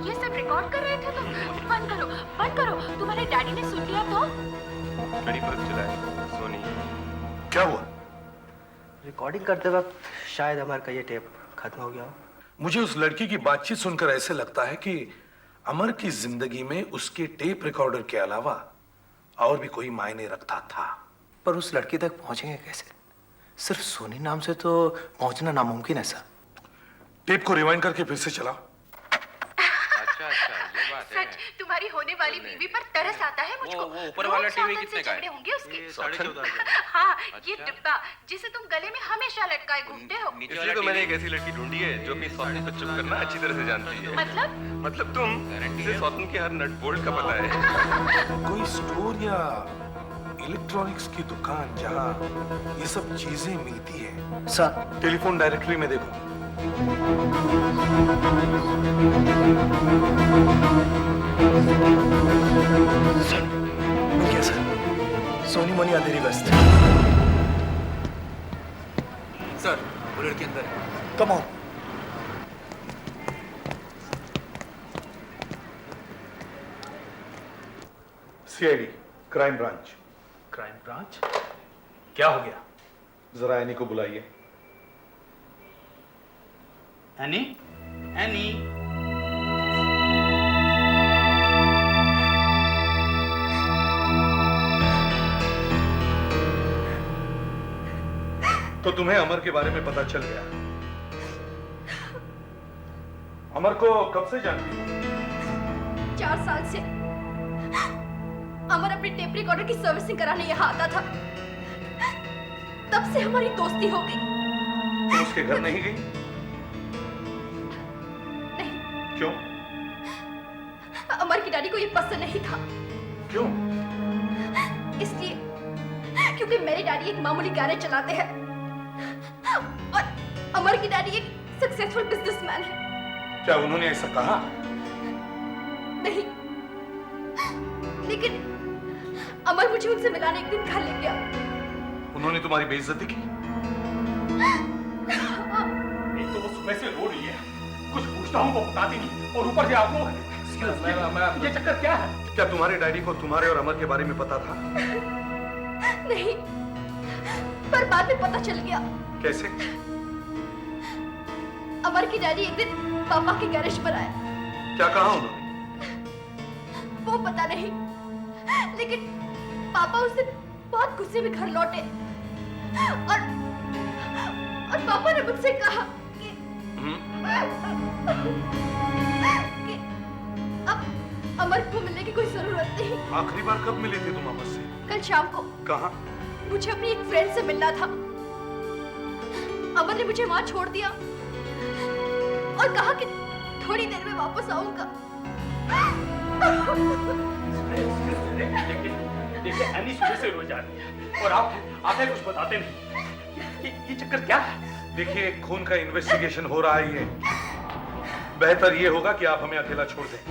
ये सब रिकॉर्ड कर रहे थे तुम? बंद करो। तुम्हारे डैडी ने सुन लिया तो? बड़ी पता चला है, सोनी। क्या हुआ? रिकॉर्डिंग करते वक्त शायद अमर का ये टेप खत्म हो गया हो। मुझे उस लड़की की बातचीत सुनकर ऐसे लगता है कि अमर की जिंदगी में उसके टेप रिकॉर्डर के अलावा और भी कोई मायने रखता था। पर उस लड़की तक पहुंचेंगे कैसे? सिर्फ सोनी नाम से तो पहुंचना नामुमकिन है सर। टेप को रिवाइंड करके फिर से चलाओ। सच, तुम्हारी होने वाली बीवी पर तरस आता है मुझको। वो ऊपर वाला टीवी कितने का है? होंगे उसके। 14.5। हाँ, ये डिब्बा जिसे तुम गले में हमेशा लटकाए घूमते हो। इसलिए तो मैंने एक ऐसी लड़की ढूंढी है जो अपनी सौतन को चुप करना अच्छी तरह से जानती है। मतलब तुम, जिसे सौतन के हर नट बोल्ट का पता है। कोई स्टोर या इलेक्ट्रॉनिक्स की दुकान जहाँ ये सब चीजें मिलती है। सर, टेलीफोन डायरेक्टरी में देखो। इंडिया तेरी बेस्ट। सर वो लड़के अंदर है। Come on. CID crime branch. Crime branch? क्या हो गया? जरा एनी को बुलाइए। एनी? एनी? तो तुम्हें अमर के बारे में पता चल गया? अमर को कब से जानती हो? 4 साल से अमर अपने टेप रिकॉर्डर की सर्विसिंग कराने यहाँ आता था। तब से हमारी दोस्ती हो गई। तुम उसके घर नहीं गई? नहीं। क्यों? अमर की डैडी को ये पसंद नहीं था। क्यों? इसलिए क्योंकि मेरे डैडी एक मामूली गैरेज चलाते हैं और अमर की डैडी एक सक्सेसफुल बिजनेसमैन है। क्या उन्होंने ऐसा कहा? नहीं, लेकिन अमर मुझे उनसे मिलाने एक दिन घर ले गया। उन्होंने तुम्हारी बेइज्जती की? एक तो वो सुबह से रो रही है, कुछ पूछता हूँ वो बताती नहीं, और ऊपर से आप लोग। ये चक्कर क्या है? क्या तुम्हारे डैडी को तुम्हारे और अमर के बारे में पता था? नहीं, पर बाद में पता चल गया। कैसे? अमर की डैडी एक दिन पापा के गैरेज पर आए। क्या कहा उन्होंने? वो पता नहीं, लेकिन पापा उस दिन बहुत गुस्से में घर लौटे और पापा ने मुझसे कहा कि अब अमर को मिलने की कोई जरूरत नहीं। आखिरी बार कब मिले थे तुम अमर से? कल शाम को। कहाँ? मुझे अपनी एक फ्रेंड से मिलना था। अमर ने मुझे वहां छोड़ दिया और कहा कि थोड़ी देर में वापस आऊंगा। देखिए एनी सुबह से रो जा रही है और आप कुछ बताते नहीं। ये चक्कर क्या है? देखिए खून का इन्वेस्टिगेशन हो रहा है। ये बेहतर ये होगा कि आप हमें अकेला छोड़ दें।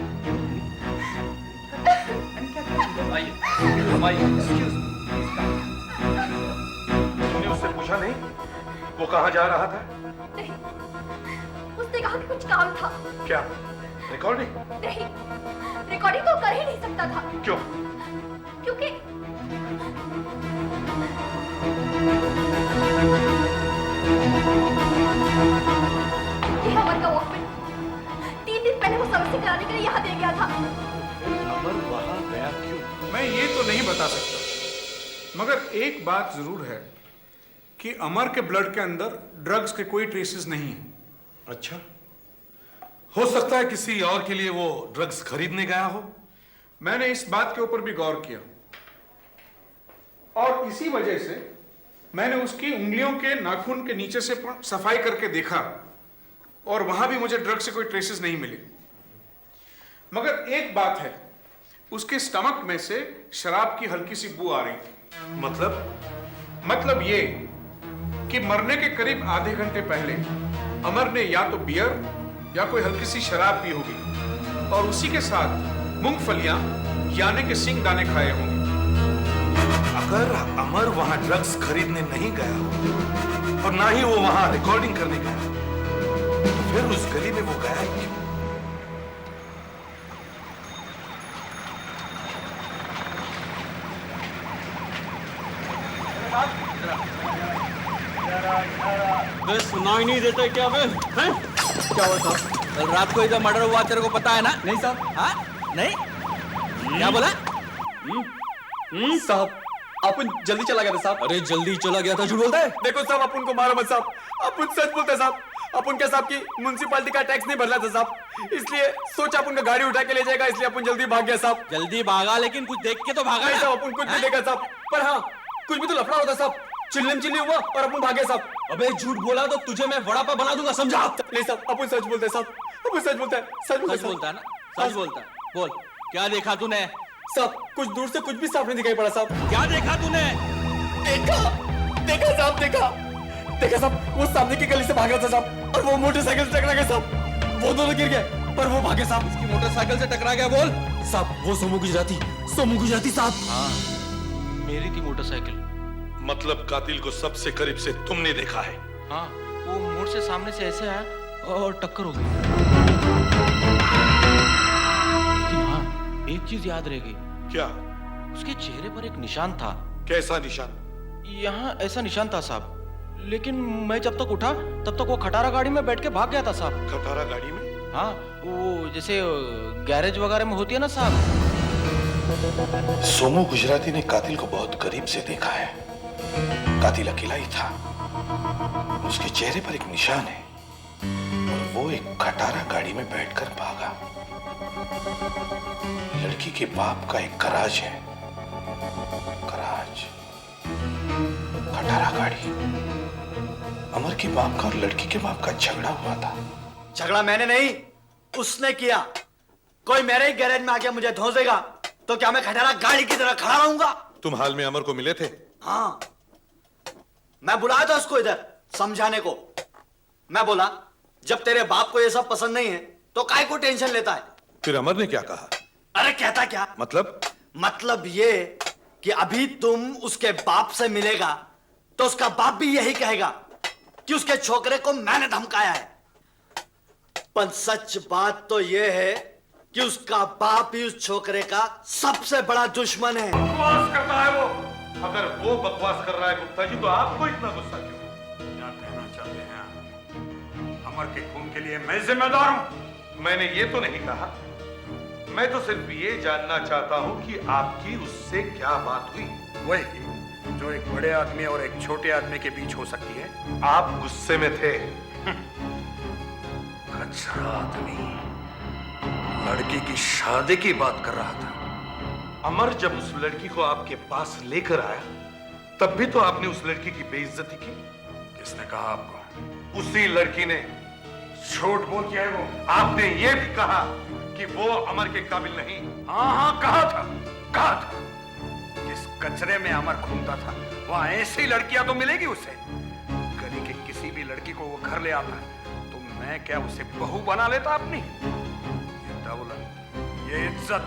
तुमने उससे पूछा नहीं वो कहाँ जा रहा था? नहीं, उसने कहा कि कुछ काम था। क्या रिकॉर्डिंग? नहीं, रिकॉर्डिंग तो कर ही नहीं सकता था। क्यों? क्योंकि ये अमर का वॉकमैन 3 दिन पहले वो सर्विसिंग कराने के लिए यहाँ दे गया था। अमर वहां गया क्यों? मैं ये तो नहीं बता सकता, मगर एक बात जरूर है कि अमर के ब्लड के अंदर ड्रग्स के कोई ट्रेसेस नहीं है। अच्छा, हो सकता है किसी और के लिए वो ड्रग्स खरीदने गया हो। मैंने इस बात के ऊपर भी गौर किया और इसी वजह से मैंने उसकी उंगलियों के नाखून के नीचे से सफाई करके देखा और वहां भी मुझे ड्रग्स से कोई ट्रेसेस नहीं मिले। मगर एक बात है, उसके स्टमक में से शराब की हल्की सी बू आ रही थी। मतलब ये कि मरने के करीब आधे घंटे पहले अमर ने या तो बियर या कोई हल्की सी शराब पी होगी और उसी के साथ मूंगफलियां यानी के सिंग दाने खाए होंगे। अगर अमर वहां ड्रग्स खरीदने नहीं गया हो और ना ही वो वहां रिकॉर्डिंग करने गया, तो फिर उस गली में वो गया क्यों? सुनाई नहीं देता क्या मैं? क्या हुआ साहब? कल रात को इधर मर्डर हुआ, तेरे को पता है ना? नहीं साहब। हाँ? नहीं? क्या बोला? साहब अपन जल्दी चला गया था साहब। अरे जल्दी चला गया था, झूठ बोलता है? देखो साहब, अपन को मारो मत साहब, अपन सच बोलते साहब। अपन क्या साहब की म्युनिसिपैलिटी का टैक्स नहीं भरला था साहब, इसलिए सोचा अपन का गाड़ी उठा के ले जाएगा, इसलिए अपन जल्दी भाग गया साहब। जल्दी भागा, लेकिन कुछ देख के तो भागा नहीं साहब, अपन कुछ नहीं देखा साहब, पर हाँ कुछ भी तो लफड़ा होता साहब। चिल्लम हुआ और अपन भागे साहब। अबे झूठ बोला तो तुझे मैं वड़ा पाव बना दूंगा, समझा? नहीं साहब, अपन सच बोलते साहब, अपन सच बोलते हैं। सच बोलता है ना? सच बोलता है। बोल, क्या देखा तूने? साहब कुछ दूर से कुछ भी साफ नहीं दिखाई पड़ा साहब। क्या देखा तूने? देखा साहब, वो सामने की गली से भाग रहा था साहब और वो मोटरसाइकिल से टकरा गया साहब। वो दोनों गिर गए पर वो भागे साहब। इसकी मोटरसाइकिल से टकरा गया? बोल साहब, वो सोमू गुजराती साहब। हाँ, मेरी थी मोटरसाइकिल। मतलब कातिल को सबसे करीब से तुमने देखा है? हाँ, वो मोड़ से सामने से ऐसे आया और टक्कर हो गई। लेकिन हाँ, एक चीज याद रह गई। क्या? उसके चेहरे पर एक निशान था। कैसा निशान? यहाँ ऐसा निशान था साहब, लेकिन मैं जब तक उठा तब तक वो खटारा गाड़ी में बैठ के भाग गया था साहब। खटारा गाड़ी में? हाँ, वो जैसे गैरेज वगैरह में होती है ना साहब। सोमू गुजराती ने कातिल को बहुत करीब से देखा है। कातिल अकेला ही था। उसके चेहरे पर एक निशान है और वो एक खटारा गाड़ी में बैठकर भागा। लड़की के बाप का एक गराज है। गराज, खटारा गाड़ी। अमर के बाप का और लड़की के बाप का झगड़ा हुआ था। झगड़ा मैंने नहीं, उसने किया। कोई मेरे ही गैरेज में आके मुझे धोसेगा तो क्या मैं खटारा गाड़ी की तरह खड़ा रहूंगा? तुम हाल में अमर को मिले थे? हाँ, मैं बुलाया था उसको इधर समझाने को। मैं बोला जब तेरे बाप को ये सब पसंद नहीं है तो काय को टेंशन लेता है? फिर अमर ने क्या कहा? अरे कहता क्या? मतलब ये कि अभी तुम उसके बाप से मिलेगा तो उसका बाप भी यही कहेगा कि उसके छोकरे को मैंने धमकाया है। पर सच बात तो ये है कि उसका बाप ही उस छोकरे का सबसे बड़ा दुश्मन है। बकवास करता है वो। अगर वो बकवास कर रहा है गुप्ता जी तो आपको इतना गुस्सा क्यों? क्या कहना चाहते हैं आप? अमर के खून के लिए मैं जिम्मेदार हूं। मैंने ये तो नहीं कहा। मैं तो सिर्फ ये जानना चाहता हूं कि आपकी उससे क्या बात हुई। वही जो एक बड़े आदमी और एक छोटे आदमी के बीच हो सकती है। आप गुस्से में थे। कचरा आदमी लड़की की शादी की बात कर रहा था। अमर जब उस लड़की को आपके पास लेकर आया तब भी तो आपने उस लड़की की बेइज्जती की। किसने कहा आपको? उसी लड़की ने। झूठ बोलती है वो। आपने ये भी कहा कि वो अमर के काबिल नहीं। हाँ, कहा था। जिस कचरे में अमर घूमता था वहां ऐसी लड़कियां तो मिलेगी उसे। गली के किसी भी लड़की को वो घर ले आता तो मैं क्या उसे बहू बना लेता अपनी? ये दौलत, ये इज्जत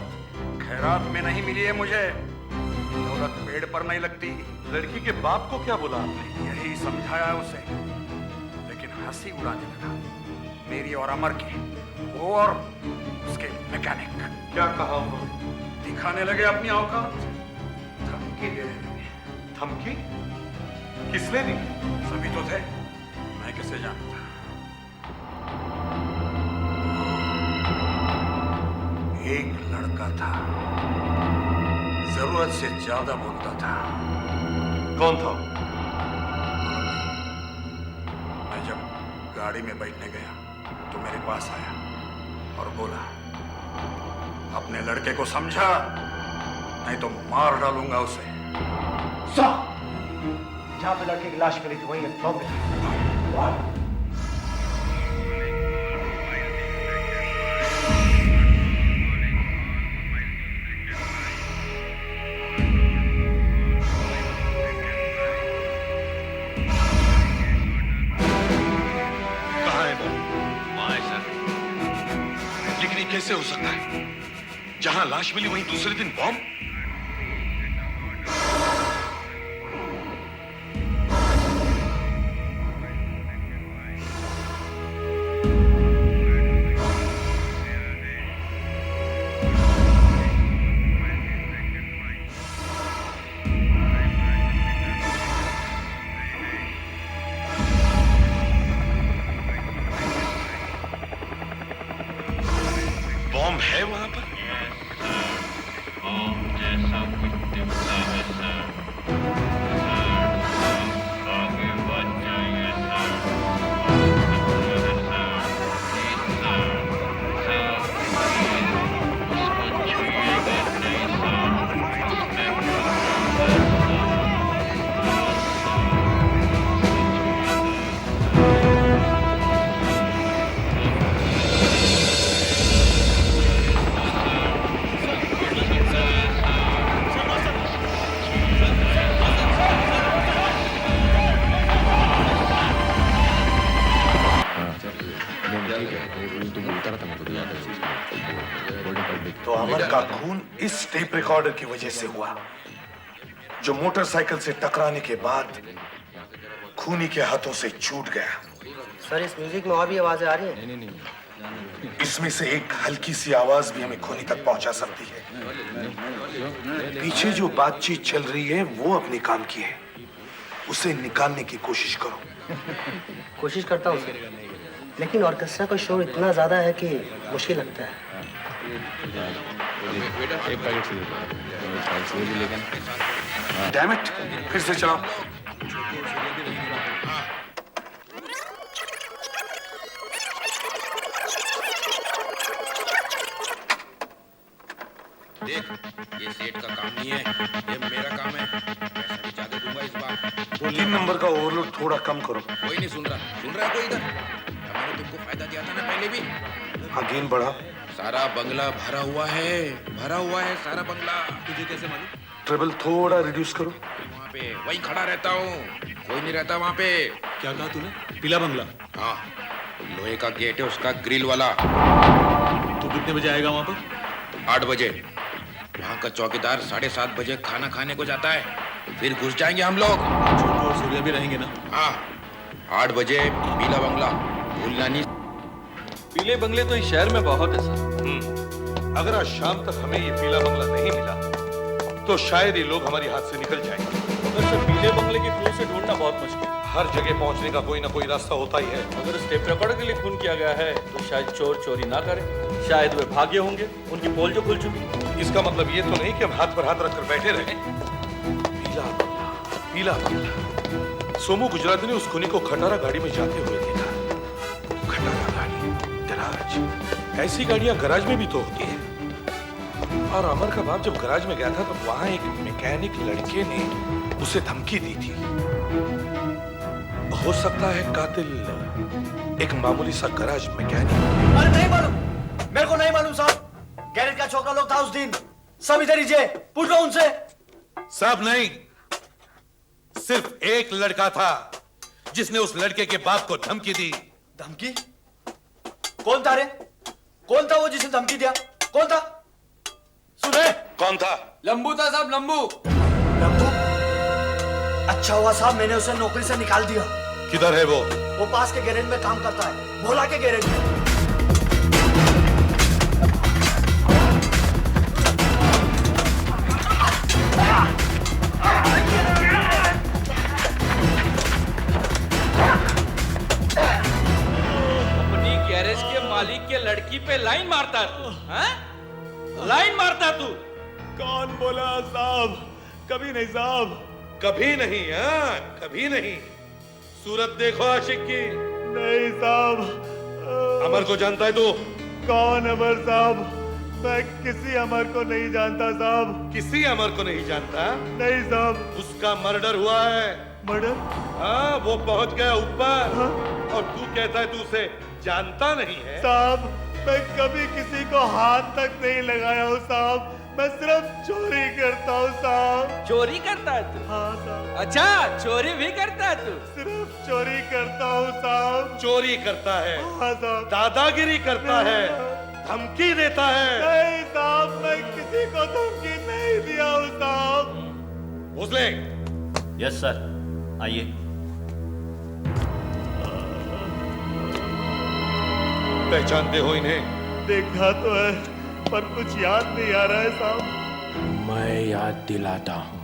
खैरात में नहीं मिली है मुझे। दौलत पेड़ पर नहीं लगती। लड़की के बाप को क्या बोला आपने? यही समझाया उसे, लेकिन हंसी उड़ाने लगा मेरी और अमर की। वो और उसके मैकेनिक। क्या कहा उन्होंने? दिखाने लगे अपनी औकात। धमकी दे रहे थे। धमकी? किसने दी? सभी तो थे, मैं किसे जानता। एक लड़का था, जरूरत से ज्यादा बोलता था। कौन था? मैं जब गाड़ी में बैठने गया तो मेरे पास आया और बोला, अपने लड़के को समझा नहीं तो मार डालूंगा उसे। जहां पे लड़के की लाश मिली थी वहीं बम मिला। कैसे हो सकता है? जहां लाश मिली वहीं दूसरे दिन बॉम्ब? बॉम्ब है वहां पर? बॉम्ब जैसा कुछ दिखता है सर। आगे बढ़ जाइए सर। उसको छुइएगा नहीं तो अमर का खून इस टेप रिकॉर्डर की वजह से हुआ। जो मोटरसाइकिल से टकराने के बाद खूनी के हाथों से छूट गया। सर इस म्यूजिक में और भी आवाजें आ रही हैं। इसमें से एक हल्की सी आवाज भी हमें खूनी तक पहुंचा सकती है। पीछे जो बातचीत चल रही है वो अपने काम की है, उसे निकालने की कोशिश करो। कोशिश करता हूँ सर, लेकिन ऑर्केस्ट्रा का शोर इतना ज्यादा है कि मुश्किल लगता है। डैम इट, फिर से चलाओ। देख, ये सेठ का काम नहीं है, ये मेरा काम है। पैसा भी ज्यादा दूंगा इस बार। 3 नंबर का ओवरलोड थोड़ा कम करो। कोई नहीं सुन रहा है कोई इधर? मैंने तुमको फायदा दिया था ना पहले भी। हाँ, गेन बढ़ा। सारा बंगला भरा हुआ है सारा बंगला। तुझे कैसे मालूम? ट्रेबल थोड़ा रिड्यूस करो। वहाँ पे वही खड़ा रहता हूँ, कोई नहीं रहता वहाँ पे। क्या कहा तूने? पीला बंगला? हाँ, लोहे का गेट है उसका, ग्रिल वाला। तू कितने बजे आएगा वहाँ पर? 8 बजे। वहाँ का चौकीदार 7:30 बजे खाना खाने को जाता है, फिर घुस जाएंगे हम लोग। छोटू और सूर्या भी रहेंगे ना? हाँ, 8 बजे पीला बंगला, भूलना नहीं। पीले बंगले तो इस शहर में बहुत है सर। अगर आज शाम तक हमें ये पीला बंगला नहीं मिला तो शायद ये लोग हमारे हाथ से निकल जाएंगे। मगर सर पीले बंगले की क्लू से ढूंढना बहुत मुश्किल है। हर जगह पहुंचने का कोई ना कोई रास्ता होता ही है। अगर स्टेप रिकॉर्डर के लिए खून किया गया है तो शायद चोर चोरी ना करे, शायद वे भागे होंगे, उनकी पोल जो खुल चुकी। इसका मतलब ये तो नहीं कि हम हाथ पर हाथ रखकर बैठे रहे। पीला बंगला। सोमू गुजराती ने उस खूनी को खटारा गाड़ी में जाते हुए देखा। खटारा गाड़ी, गराज, ऐसी गाड़ियां गराज में भी तो होती है। और अमर का बाप जब गराज में गया था तो वहां एक मैकेनिक लड़के ने उसे धमकी दी थी। हो सकता है कातिल एक मामूली सा गराज मैकेनिक। अरे नहीं मालूम, मेरे को नहीं मालूम साहब। गैरेज का छोकरा लोग था उस दिन, सब इधर ही जे, पूछ लो उनसे। सब नहीं, सिर्फ एक लड़का था जिसने उस लड़के के बाप को धमकी दी। धमकी? कौन था रे? कौन था वो जिसने धमकी दिया? कौन था? सुने? कौन था? लंबू था साहब, लंबू। लंबू? अच्छा हुआ साहब मैंने उसे नौकरी से निकाल दिया। किधर है वो? वो पास के गैरेज में काम करता है, भोला के गैरेज में। अपनी गैरेज के मालिक के लड़की पे लाइन मारता है तू, हाँ? लाइन मारता तू? कौन बोला साहब? कभी नहीं साहब, कभी नहीं। हाँ, कभी नहीं। सूरत देखो आशिक की। नहीं साहब। अमर को जानता है तू? कौन अमर साहब? मैं किसी अमर को नहीं जानता साहब। किसी अमर को नहीं जानता? नहीं साहब। उसका मर्डर हुआ है। मर्डर? हाँ, वो पहुंच गया ऊपर। हाँ? और तू कहता है तू उसे जानता नहीं है? साहब, मैं कभी किसी को हाथ तक नहीं लगाया हूँ साहब। मैं सिर्फ चोरी करता हूँ साहब। चोरी करता है तू? हाँ साहब। अच्छा, चोरी भी करता है तू? सिर्फ चोरी करता हूँ साहब। चोरी करता है? हाँ साहब। दादागिरी करता है? धमकी देता है? नहीं साहब, मैं किसी को धमकी नहीं दिया हूँ साहब। भोसले। यस सर, आइए। पहचानते हो इन्हें? देखा तो है, पर कुछ याद नहीं आ रहा है साहब। मैं याद दिलाता हूँ,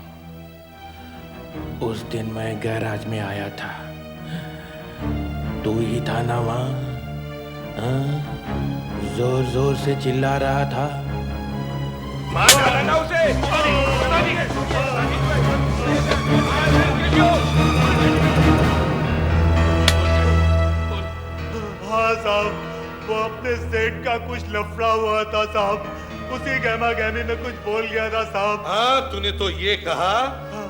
उस दिन मैं गैराज में आया था, तू ही था ना वहाँ? जोर जोर से चिल्ला रहा था। मार डालना उसे। हाँ साहब, वो अपने सेठ का कुछ लफड़ा हुआ था साहब, उसी गहमा गहमी में कुछ बोल गया था साहब। हाँ, तूने तो ये कहा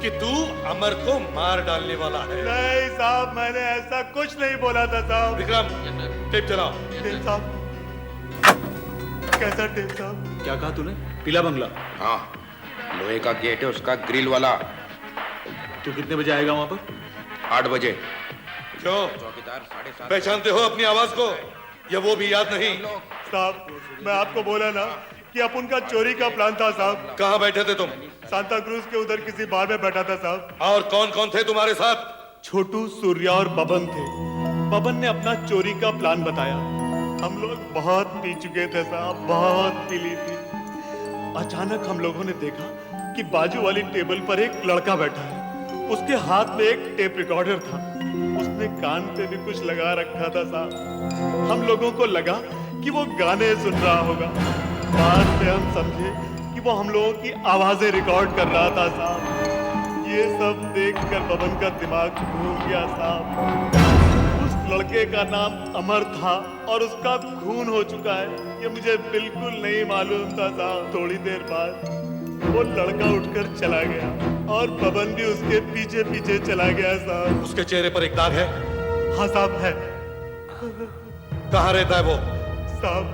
कि तू अमर को मार डालने वाला है। नहीं साहब, मैंने ऐसा कुछ नहीं बोला था साहब। विक्रम, टेप चलाओ। टेप साहब? कैसा टेप साहब? क्या कहा तूने? पीला बंगला? हाँ, लोहे का गेट है उसका, ग्रिल वाला। तू कितने बजे आएगा वहाँ पर? 8 बजे। क्यों? चौकीदार 7:30। पहचानते हो अपनी आवाज को? या वो भी याद नहीं? साहब, मैं आपको बोला ना, कि अपन का चोरी का प्लान था साहब। कहाँ बैठे थे तुम? सांता क्रूज के उधर किसी बार में बैठा था साहब। और कौन कौन थे तुम्हारे साथ? छोटू, सूर्या और बबन थे। बबन ने अपना चोरी का प्लान बताया। हम लोग बहुत पी चुके थे साहब, बहुत पी ली थी। अचानक हम लोगों ने देखा कि बाजू वाली टेबल पर एक लड़का बैठा है। उसके हाथ में एक टेप रिकॉर्डर था। उसने कान पे भी कुछ लगा रखा था साहब। हम लोगों को लगा कि वो गाने सुन रहा होगा। बाद में हम समझे कि वो हम लोगों की आवाजें रिकॉर्ड कर रहा था साहब। ये सब देखकर बबन का दिमाग घूम गया साहब। उस लड़के का नाम अमर था और उसका खून हो चुका है, ये मुझे बिल्कुल नहीं मालूम था साहब। थोड़ी देर बाद वो लड़का उठकर चला गया और बबन भी उसके पीछे पीछे चला गया साहब। उसके चेहरे पर एक दाग है? हाँ साहब है। कहाँ रहता है वो? साहब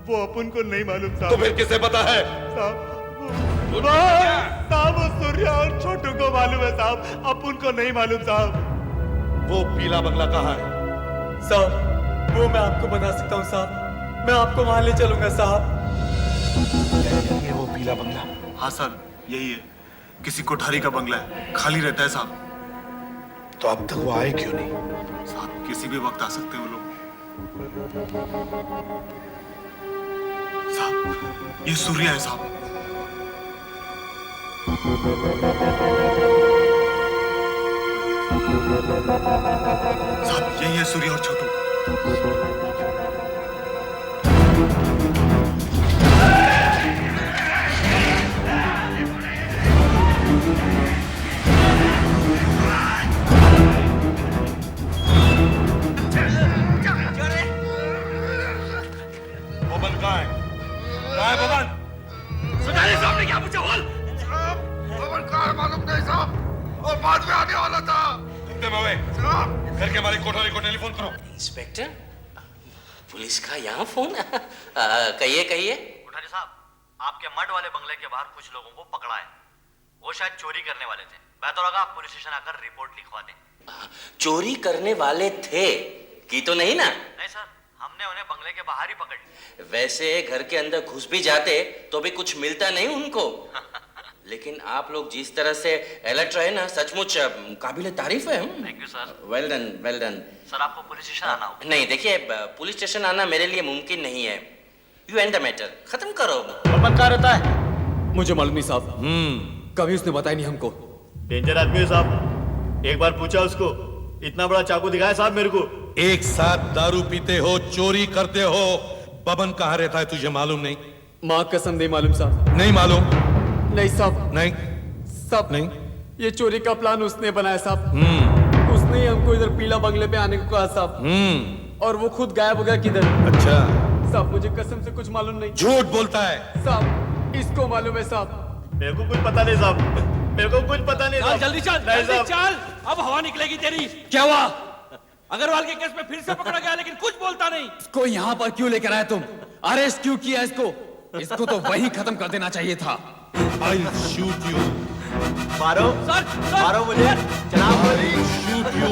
वो अपन को नहीं मालूम साहब। तो फिर किसे पता है? साहब वो सूर्या और छोटू को मालूम है साहब, अपन को नहीं मालूम साहब। वो पीला बंगला कहाँ है? साहब वो मैं आपको बता सकता हूँ साहब, मैं आपको वहां ले चलूंगा साहब। ये वो पीला बंगला? हाँ सर यही है, किसी कोठारी का बंगला है, खाली रहता है साहब। तो अब तक वो आए क्यों नहीं? साहब किसी भी वक्त आ सकते हैं वो लोग। साहब ये सूर्य है साहब। साहब यही है सूर्य और छोटू। बबन कहाँ है? कहाँ है बबन? सुधारी साहब ने क्या पूछा बोल? बबन कहाँ है मालूम नहीं साहब, और बाद में आने वाला था। घर के हमारी कोठारी को टेलीफोन करो। इंस्पेक्टर, पुलिस का यहाँ फोन? कहिए कहिए। कोठारी साहब, आपके मड वाले बंगले के बाहर कुछ लोगों को पकड़ा है। वो शायद चोरी करने वाले थे। बेहतर होगा आप पुलिस स्टेशन आकर रिपोर्ट लिखवा दें। चोरी करने वाले थे की तो नहीं ना? नहीं सर, हमने उन्हें बंगले के बाहर ही पकड़ लिया। वैसे घर के अंदर घुस भी जाते तो भी कुछ मिलता नहीं उनको। लेकिन आप लोग जिस तरह से अलर्ट रहे ना, सचमुच काबिल तारीफ है। Thank you sir. Well done, well done. Sir आपको पुलिस स्टेशन आना होगा। नहीं देखिए, पुलिस स्टेशन आना मेरे लिए मुमकिन नहीं है। यू एंड द मैटर, खत्म करो। बबन कहाँ रहता है? मुझे मालूम नहीं साहब, कभी उसने बताया नहीं हमको। डेंजर आदमी है साहब, एक बार पूछा उसको, इतना बड़ा चाकू दिखाया साहब मेरे को। एक साथ दारू पीते हो, चोरी करते हो। बबन कहाँ रहता है तुझे मालूम नहीं? माँ कसम नहीं मालूम साहब। नहीं मालूम? नहीं साहब। नहीं साहब नहीं, ये चोरी का प्लान उसने बनाया साहब। उसने ही हमको इधर पीला बंगले पे आने को कहा साहब, और वो खुद गायब हो गया किधर। अच्छा साहब मुझे कसम से कुछ मालूम नहीं। झूठ बोलता है साहब, इसको मालूम है साहब। मेरे को कुछ पता नहीं साहब, मेरे को कुछ पता नहीं साहब। जल्दी चल, जल्दी चल, अब हवा निकलेगी तेरी। क्या हुआ? अग्रवाल के केस में फिर से पकड़ा गया, लेकिन कुछ बोलता नहीं। इसको यहाँ पर क्यों लेकर आए तुम? अरेस्ट क्यों किया इसको? इसको तो वहीं खत्म कर देना चाहिए था। I'll shoot you. मारो सर, मारो मुझे, जनाब। I'll shoot you.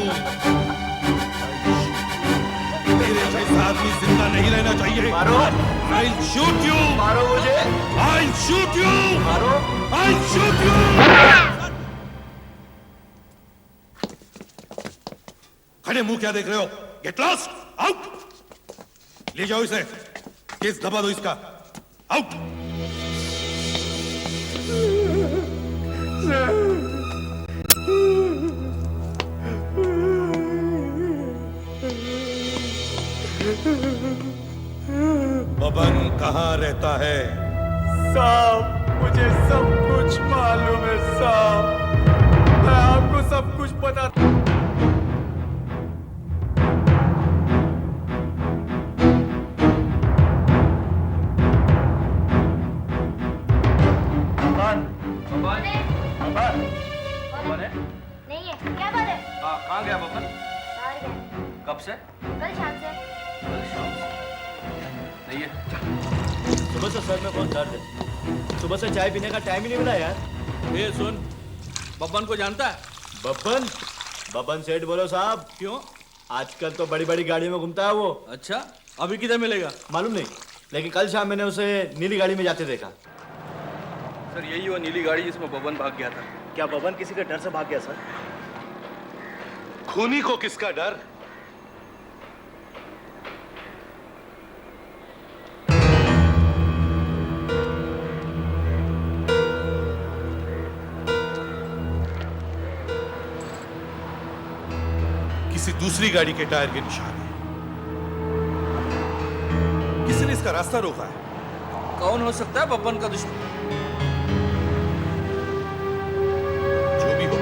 तेरे जैसा आदमी जिंदा नहीं रहना चाहिए। मारो। I'll shoot you. मारो मुझे। I'll shoot you. मारो। I'll shoot you. खड़े मुंह क्या देख रहे हो? Get lost. Out. ले जाओ इसे, केस दबा दो इसका। आउट। बबन कहाँ रहता है? साहब मुझे सब कुछ मालूम है साहब, मैं आपको सब कुछ पता। नहीं है, क्या बात है? कहाँ गया बबन? बाहर गया। कब से? कल शाम से। कल शाम से। नहीं है। सुबह से सर में बहुत दर्द है, सुबह से चाय पीने का टाइम ही नहीं मिला यार। ये सुन, बब्बन को जानता है? बब्बन? बब्बन सेठ बोलो साहब। क्यों? आजकल तो बड़ी बड़ी गाड़ियों में घूमता है वो। अच्छा, अभी किधर मिलेगा? मालूम नहीं, लेकिन कल शाम मैंने उसे नीली गाड़ी में जाते देखा। सर यही वो नीली गाड़ी जिसमें बबन भाग गया था। क्या बबन किसी के डर से भाग गया सर? खूनी को किसका डर? किसी दूसरी गाड़ी के टायर के निशान है। किसी ने इसका रास्ता रोका है। कौन हो सकता है बबन का दुश्मन? जो भी हो,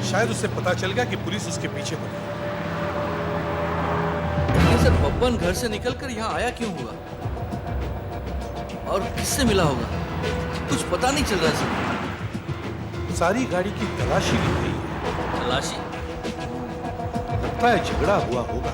शायद उससे पता चल गया कि पुलिस उसके पीछे पड़ी है। लेकिन सर बबन घर से निकलकर यहाँ आया क्यों होगा? और किससे मिला होगा? कुछ पता नहीं चल रहा सर। सारी गाड़ी की तलाशी ली गई है। तलाशी? लगता है झगड़ा हुआ होगा।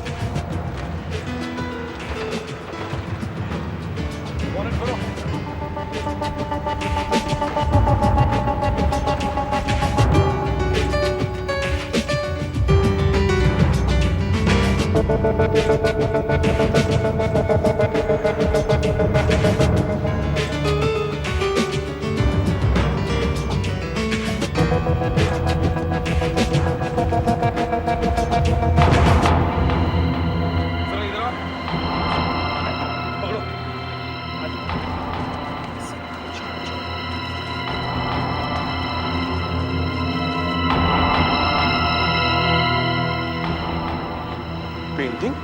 पेंटिंग?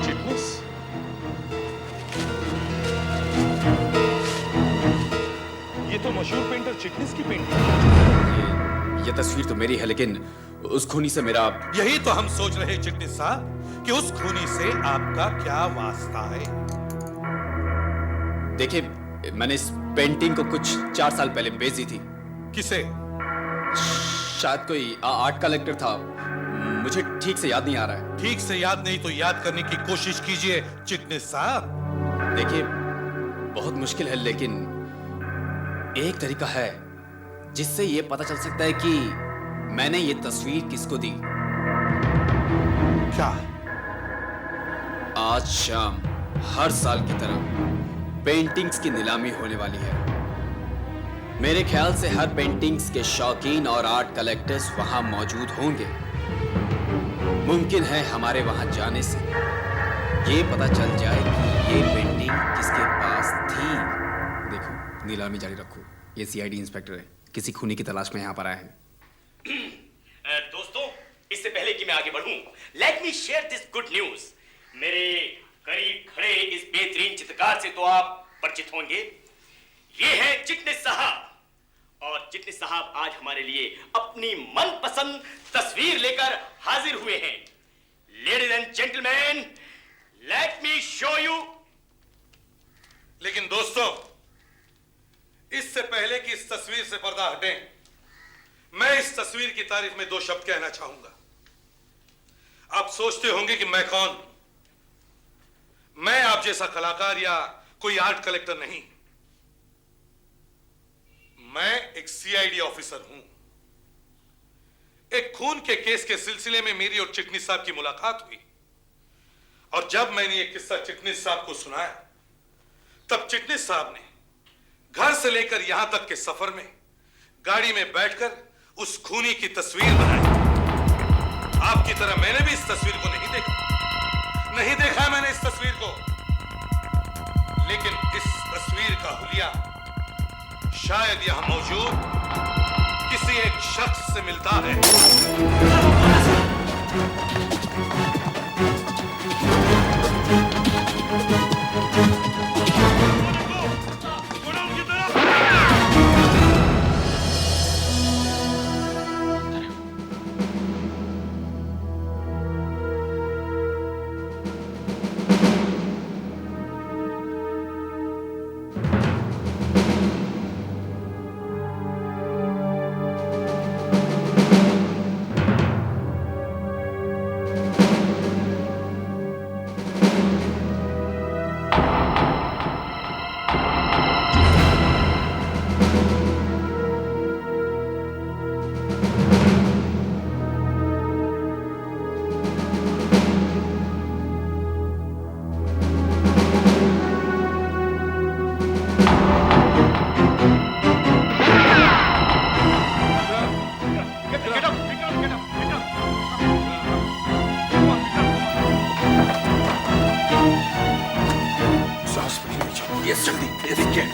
चिटनिस? ये तो मशहूर पेंटर चिटनिस की पेंटिंग। ये तस्वीर तो मेरी है, लेकिन उस खूनी से मेरा... यही तो हम सोच रहे चिटनिस साहब कि उस खूनी से आपका क्या वास्ता है। देखिए, मैंने इस पेंटिंग को कुछ 4 साल पहले बेची थी। किसे? शायद कोई आर्ट कलेक्टर था, मुझे ठीक से याद नहीं आ रहा है। ठीक से याद नहीं तो याद करने की कोशिश कीजिए चिटनिस साहब। देखिए, बहुत मुश्किल है, लेकिन एक तरीका है जिससे ये पता चल सकता है कि मैंने ये तस्वीर किसको दी। क्या? आज शाम हर साल की तरह पेंटिंग्स की नीलामी होने वाली है। मेरे ख्याल से हर पेंटिंग्स के शौकीन और आर्ट कलेक्टर्स वहां मौजूद होंगे। मुमकिन है हमारे वहां जाने से ये पता चल जाए कि ये पेंटिंग किसके पास थी। देखो, नीलामी जारी रखो। ये सीआईडी इंस्पेक्टर है, किसी खूनी की तलाश में यहाँ पर आए हैं। दोस्तों, इससे पहले कि मैं आगे बढ़ूं, let me share this good news. मेरे करीब खड़े इस बेहतरीन चित्रकार से तो आप परिचित होंगे। ये है चिटनिस साहब, और चिटनिस साहब आज हमारे लिए अपनी मनपसंद तस्वीर लेकर हाजिर हुए हैं। Ladies and gentleman, let me show you. लेकिन दोस्तों, इससे पहले कि इस तस्वीर से पर्दा हटें, मैं इस तस्वीर की तारीफ में 2 शब्द कहना चाहूंगा। आप सोचते होंगे कि मैं कौन? मैं आप जैसा कलाकार या कोई आर्ट कलेक्टर नहीं। मैं एक सीआईडी ऑफिसर हूं। एक खून के केस के सिलसिले में मेरी और चिटनिस साहब की मुलाकात हुई, और जब मैंने ये किस्सा चिटनिस साहब को सुनाया, तब चिटनिस साहब ने घर से लेकर यहां तक के सफर में गाड़ी में बैठकर उस खूनी की तस्वीर बनाई। आपकी तरह मैंने भी इस तस्वीर को नहीं देखा मैंने इस तस्वीर को, लेकिन इस तस्वीर का हुलिया शायद यहां मौजूद किसी एक शख्स से मिलता है। यस जल्दी देखिए।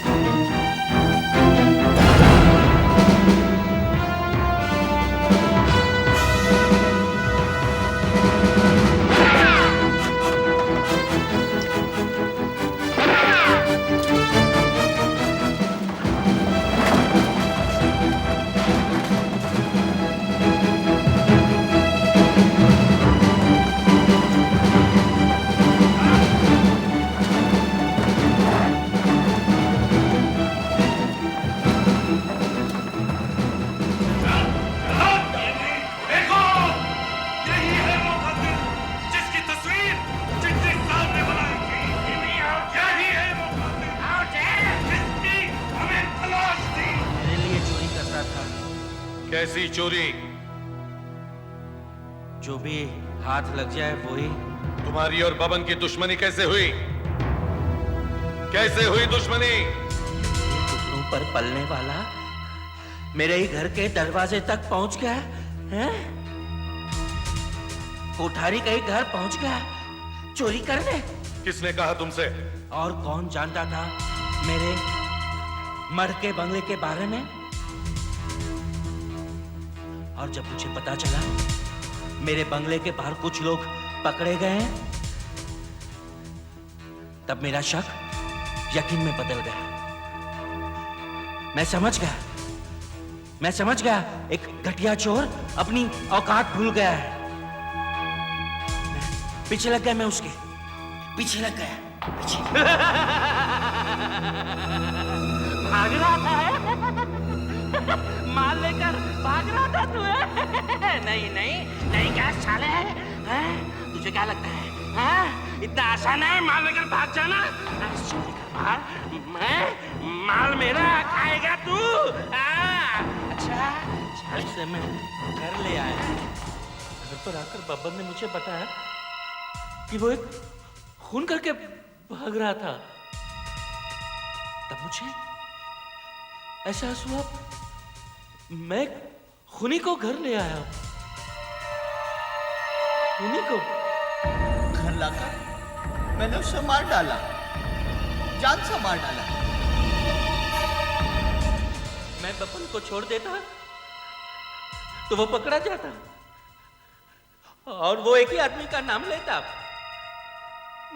कैसी चोरी? जो भी हाथ लग जाए वही। तुम्हारी और बबन की दुश्मनी कैसे हुई? कैसे हुई दुश्मनी? टुकड़ों पर पलने वाला मेरे ही घर के दरवाजे तक पहुंच गया है। कोठारी का ही घर पहुंच गया चोरी करने। किसने कहा तुमसे? और कौन जानता था मेरे मर के बंगले के बारे में? और जब मुझे पता चला मेरे बंगले के बाहर कुछ लोग पकड़े गए हैं, तब मेरा शक यकीन में बदल गया। मैं समझ गया एक घटिया चोर अपनी औकात भूल गया है। पीछे लग गया, मैं उसके पीछे लग गया। भाग रहा था माल लेकर भाग रहा था तू? नहीं क्या साले है? तुझे क्या लगता है इतना आसान है माल लेकर भाग जाना? चोरी कर माल मेरा खाएगा तू? अच्छा चल से मैं घर ले आया। घर पर आकर बब्बन ने मुझे बताया कि वो एक खून करके भाग रहा था। तब मुझे एहसास हुआ मैं खूनी को घर ले आया। खूनी को घर लाकर मैंने उसे मार डाला, जान से मार डाला। मैं बब्बन को छोड़ देता तो वो पकड़ा जाता और वो एक ही आदमी का नाम लेता,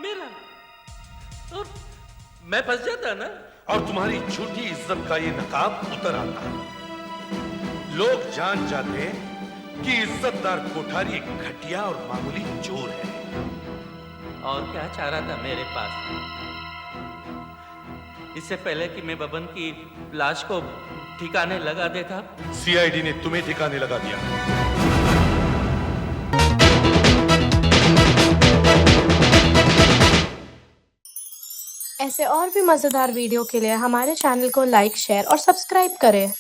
मेरा, और मैं फंस जाता ना। और तुम्हारी झूठी इज्जत का ये नकाब उतर आता। लोग जान जाते कि इज्जतदार कोठारी एक घटिया और मामूली चोर है। और क्या चारा था मेरे पास? इससे पहले कि मैं बबन की लाश को ठिकाने लगा देता, सीआईडी ने तुम्हें ठिकाने लगा दिया। ऐसे और भी मजेदार वीडियो के लिए हमारे चैनल को लाइक, शेयर और सब्सक्राइब करें।